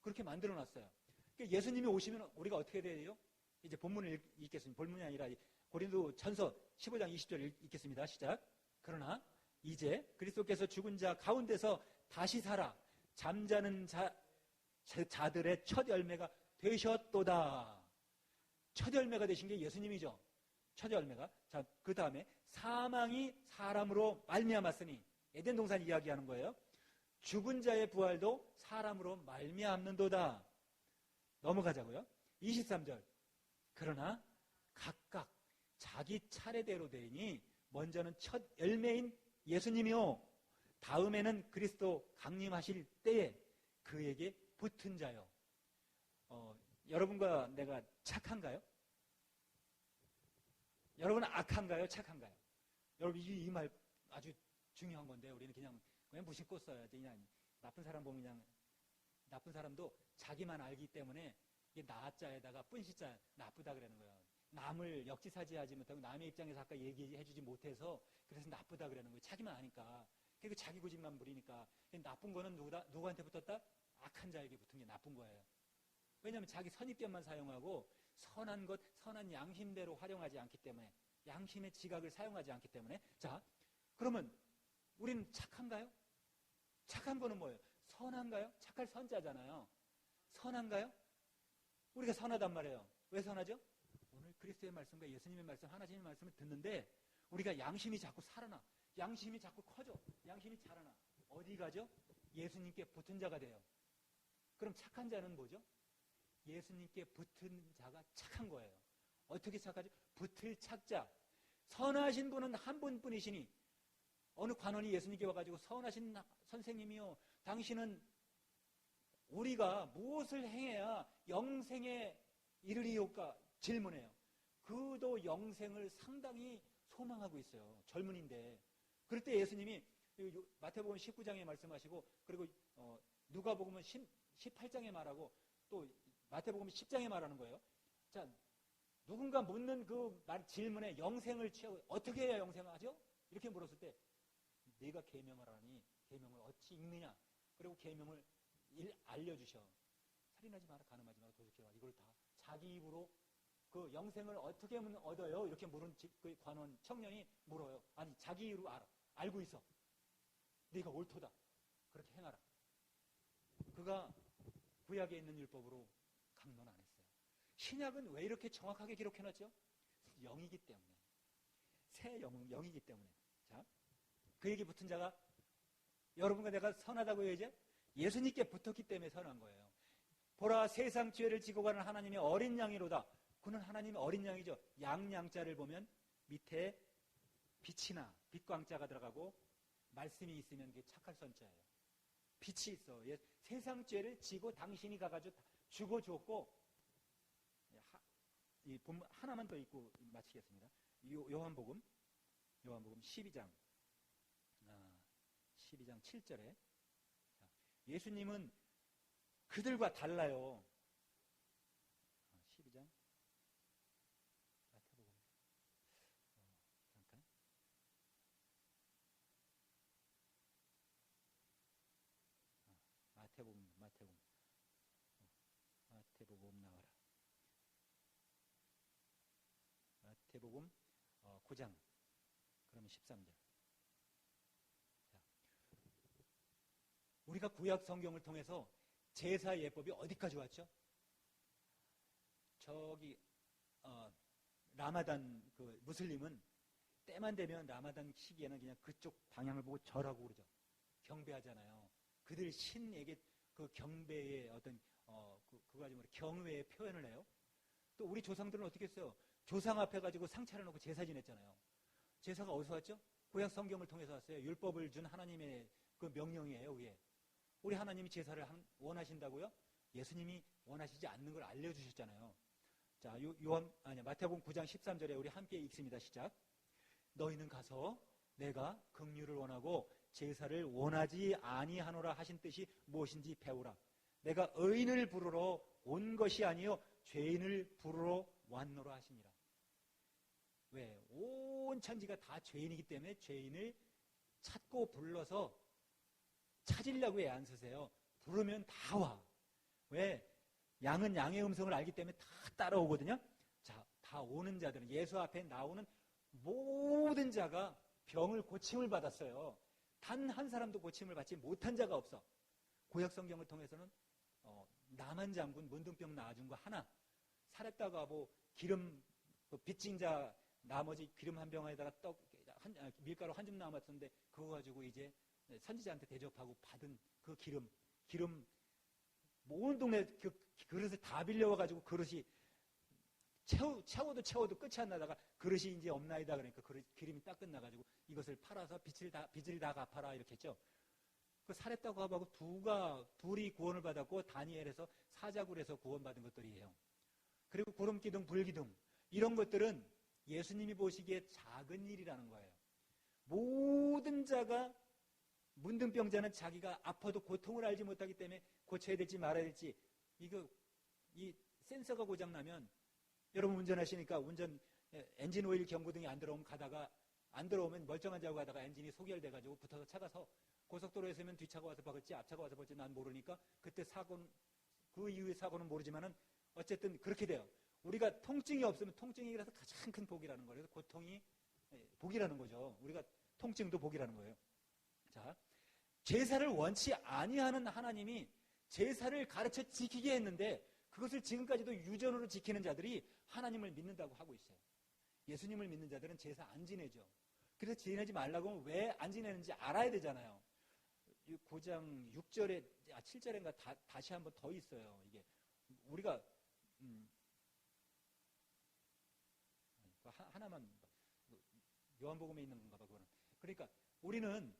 그렇게 만들어 놨어요. 그러니까 예수님이 오시면 우리가 어떻게 돼요? 이제 본문을 읽겠습니다. 본문이 아니라 고린도전서 15장 20절 읽겠습니다. 시작. 그러나 이제 그리스도께서 죽은 자 가운데서 다시 살아 잠자는 자들의 첫 열매가 되셨도다. 첫 열매가 되신 게 예수님이죠. 첫 열매가. 자, 그 다음에 사망이 사람으로 말미암았으니 에덴 동산 이야기하는 거예요. 죽은 자의 부활도 사람으로 말미암는도다. 넘어가자고요. 23절. 그러나 각각 자기 차례대로 되니 먼저는 첫 열매인 예수님이요 다음에는 그리스도 강림하실 때에 그에게 붙은 자요. 여러분과 내가 착한가요? 여러분은 악한가요? 착한가요? 여러분 이 말 아주 중요한 건데 우리는 그냥 무심코 써야지. 그냥 나쁜 사람 보면 그냥 나쁜 사람도 자기만 알기 때문에 이게 나자에다가 뿐시자 나쁘다 그러는 거예요. 남을 역지사지하지 못하고 남의 입장에서 아까 얘기해주지 못해서 그래서 나쁘다 그러는 거예요. 자기만 아니까. 그리고 자기 고집만 부리니까. 나쁜 거는 누구한테 붙었다? 악한 자에게 붙은 게 나쁜 거예요. 왜냐하면 자기 선입견만 사용하고 선한 것, 선한 양심대로 활용하지 않기 때문에 양심의 지각을 사용하지 않기 때문에 자, 그러면 우리는 착한가요? 착한 거는 뭐예요? 선한가요? 착할 선자잖아요. 선한가요? 우리가 선하단 말이에요. 왜 선하죠? 오늘 그리스도의 말씀과 예수님의 말씀, 하나님의 말씀을 듣는데 우리가 양심이 자꾸 살아나. 양심이 자꾸 커져. 양심이 자라나. 어디 가죠? 예수님께 붙은 자가 돼요. 그럼 착한 자는 뭐죠? 예수님께 붙은 자가 착한 거예요. 어떻게 착하죠? 붙을 착자. 선하신 분은 한 분뿐이시니 어느 관원이 예수님께 와가지고 선하신 선생님이요 당신은 우리가 무엇을 행해야 영생에 이르리오까 질문해요. 그도 영생을 상당히 소망하고 있어요. 젊은인데. 그럴 때 예수님이 마태복음 19장에 말씀하시고 그리고 누가복음은 18장에 말하고 또 마태복음 10장에 말하는 거예요. 자, 누군가 묻는 그 질문에 영생을 취하고 어떻게 해야 영생을 하죠? 이렇게 물었을 때 네가 계명을 하니 계명을 어찌 읽느냐? 그리고 계명을 알려주셔. 살인하지 마라, 간음하지 마라, 도둑질 마라. 이걸 다 자기 입으로 그 영생을 어떻게 하면 얻어요? 이렇게 물은 그 관원 청년이 물어요. 아니 자기 입으로 알고 있어. 네가 옳도다. 그렇게 행하라. 그가 구약에 있는 율법으로 강론 안 했어요. 신약은 왜 이렇게 정확하게 기록해놨죠? 영이기 때문에. 새 영이기 때문에. 자, 그에게 붙은 자가 여러분과 내가 선하다고 해야지 예수님께 붙었기 때문에 선한 거예요. 보라 세상 죄를 지고 가는 하나님의 어린 양이로다. 그는 하나님의 어린 양이죠. 양자를 보면 밑에 빛이나 빛광자가 들어가고 말씀이 있으면 그게 착할 선자예요. 빛이 있어. 세상 죄를 지고 당신이 가가지고 죽어 주었고, 이 본문 하나만 더 읽고 마치겠습니다. 요한복음 12장 7절에 예수님은 그들과 달라요. 12장 마태복음 잠깐 마태복음 나와라. 마태복음 9장 그러면 13절. 자, 우리가 구약 성경을 통해서 제사 예법이 어디까지 왔죠? 저기 라마단 그 무슬림은 때만 되면 라마단 시기에는 그냥 그쪽 방향을 보고 절하고 그러죠. 경배하잖아요. 그들 신에게 그 경배의 어떤 그거 가지고 경외의 표현을 해요. 또 우리 조상들은 어떻게 했어요? 조상 앞에 가지고 상차려 놓고 제사 지냈잖아요. 제사가 어디서 왔죠? 구약 성경을 통해서 왔어요. 율법을 준 하나님의 그 명령이에요. 그게. 우리 하나님이 제사를 원하신다고요? 예수님이 원하시지 않는 걸 알려주셨잖아요. 자, 마태복음 9장 13절에 우리 함께 읽습니다. 시작. 너희는 가서 내가 긍휼을 원하고 제사를 원하지 아니하노라 하신 뜻이 무엇인지 배우라. 내가 의인을 부르러 온 것이 아니요 죄인을 부르러 왔노라 하시니라. 왜? 온 천지가 다 죄인이기 때문에 죄인을 찾고 불러서 찾으려고 애 안 쓰세요. 부르면 다 와. 왜? 양은 양의 음성을 알기 때문에 다 따라오거든요. 자, 다 오는 자들은 예수 앞에 나오는 모든 자가 병을 고침을 받았어요. 단 한 사람도 고침을 받지 못한 자가 없어. 구약 성경을 통해서는 남한 장군 문둥병 나아준 거 하나, 살았다고 하고 기름 빚진 자 나머지 기름 한 병에다가 밀가루 한 줌 남았었는데 그거 가지고 이제 선지자한테 대접하고 받은 그 기름 온 동네 그 그릇을 다 빌려와가지고 그릇이 채워도 끝이 안 나다가 그릇이 이제 없나이다 그러니까 기름이 딱 끝나가지고 이것을 팔아서 빚을 다 갚아라 이렇게 했죠. 그 살했다고 하고 둘이 구원을 받았고 다니엘에서 사자굴에서 구원받은 것들이에요. 그리고 구름기둥, 불기둥 이런 것들은 예수님이 보시기에 작은 일이라는 거예요. 모든 자가 문둥병자는 자기가 아파도 고통을 알지 못하기 때문에 고쳐야 될지 말아야 될지 이 센서가 고장나면 여러분 운전하시니까 엔진 오일 경고등이 안 들어오면 멀쩡한 자고 가다가 엔진이 소결돼가지고 붙어서 차가 서 고속도로에 서면 뒤차가 와서 박을지 앞차가 와서 박을지 난 모르니까 그때 그 이후의 사고는 모르지만은 어쨌든 그렇게 돼요. 우리가 통증이 없으면 통증이라서 가장 큰 복이라는 거예요. 그래서 고통이 복이라는 거죠. 우리가 통증도 복이라는 거예요. 자, 제사를 원치 아니하는 하나님이 제사를 가르쳐 지키게 했는데 그것을 지금까지도 유전으로 지키는 자들이 하나님을 믿는다고 하고 있어요. 예수님을 믿는 자들은 제사 안 지내죠. 그래서 지내지 말라고 하면 왜 안 지내는지 알아야 되잖아요. 9장 6절에 7절인가 다시 한번 더 있어요. 이게 우리가 하나만 요한복음에 있는 건가 봐 그거는. 그러니까 우리는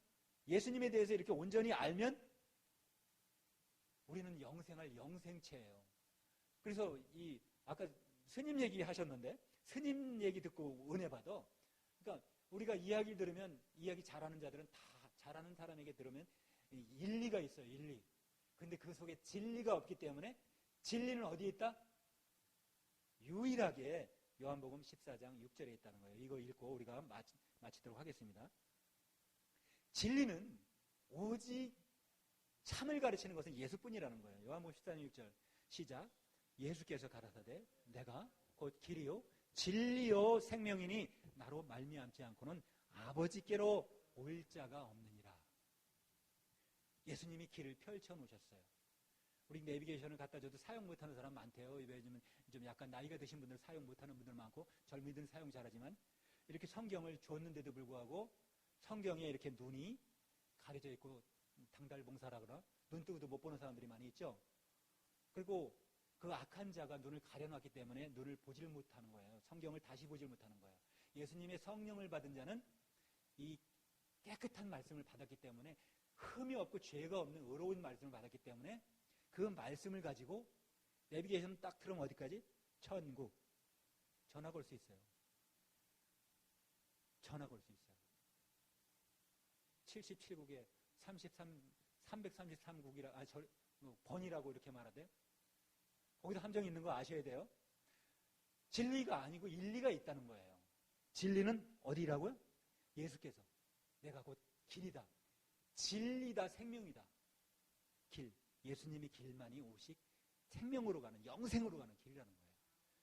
예수님에 대해서 이렇게 온전히 알면 우리는 영생할 영생체예요. 그래서 아까 스님 얘기 하셨는데 스님 얘기 듣고 은혜 받아. 그러니까 우리가 이야기 들으면 이야기 잘하는 자들은 다 잘하는 사람에게 들으면 일리가 있어요. 일리. 근데 그 속에 진리가 없기 때문에 진리는 어디에 있다? 유일하게 요한복음 14장 6절에 있다는 거예요. 이거 읽고 우리가 마치도록 하겠습니다. 진리는 오직 참을 가르치는 것은 예수뿐이라는 거예요. 요한복음 14장 6절 시작. 예수께서 가라사대 내가 곧 길이요 진리요 생명이니 나로 말미암지 않고는 아버지께로 올 자가 없느니라. 예수님이 길을 펼쳐 놓으셨어요. 우리 내비게이션을 갖다 줘도 사용 못하는 사람 많대요. 요즘은 좀 약간 나이가 드신 분들 사용 못하는 분들 많고 젊은이들은 사용 잘하지만 이렇게 성경을 줬는데도 불구하고 성경에 이렇게 눈이 가려져 있고 당달봉사라 그러나 눈 뜨고도 못 보는 사람들이 많이 있죠. 그리고 그 악한 자가 눈을 가려놨기 때문에 눈을 보질 못하는 거예요. 성경을 다시 보질 못하는 거예요. 예수님의 성령을 받은 자는 이 깨끗한 말씀을 받았기 때문에 흠이 없고 죄가 없는 의로운 말씀을 받았기 때문에 그 말씀을 가지고 내비게이션 딱 틀으면 어디까지? 천국. 전화 걸 수 있어요. 전화 걸 수 있어요. 77국에 333국이라 번이라고 이렇게 말하대. 거기서 함정이 있는 거 아셔야 돼요. 진리가 아니고 일리가 있다는 거예요. 진리는 어디라고요? 예수께서 내가 곧 길이다, 진리다, 생명이다. 길, 예수님이 길만이 오직 생명으로 가는, 영생으로 가는 길이라는 거예요.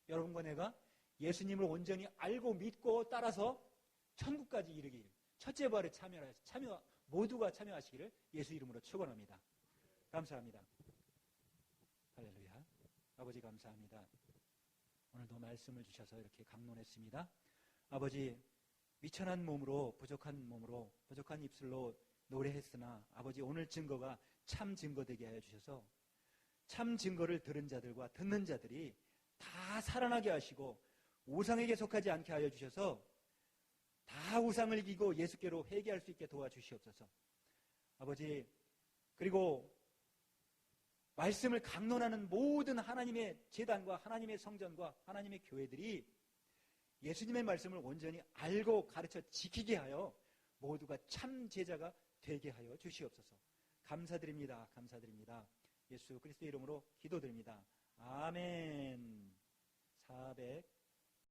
여러분과 내가 예수님을 온전히 알고 믿고 따라서 천국까지 이르길, 첫째 부활에 모두가 참여하시기를 예수 이름으로 축원합니다. 감사합니다. 할렐루야. 아버지 감사합니다. 오늘도 말씀을 주셔서 이렇게 강론했습니다. 아버지, 미천한 몸으로 부족한 입술로 노래했으나 아버지 오늘 증거가 참 증거 되게 하여 주셔서 참 증거를 들은 자들과 듣는 자들이 다 살아나게 하시고 우상에게 속하지 않게 하여 주셔서 다 우상을 이기고 예수께로 회개할 수 있게 도와주시옵소서. 아버지, 그리고 말씀을 강론하는 모든 하나님의 제단과 하나님의 성전과 하나님의 교회들이 예수님의 말씀을 온전히 알고 가르쳐 지키게 하여 모두가 참 제자가 되게 하여 주시옵소서. 감사드립니다. 감사드립니다. 예수 그리스도의 이름으로 기도드립니다. 아멘. 400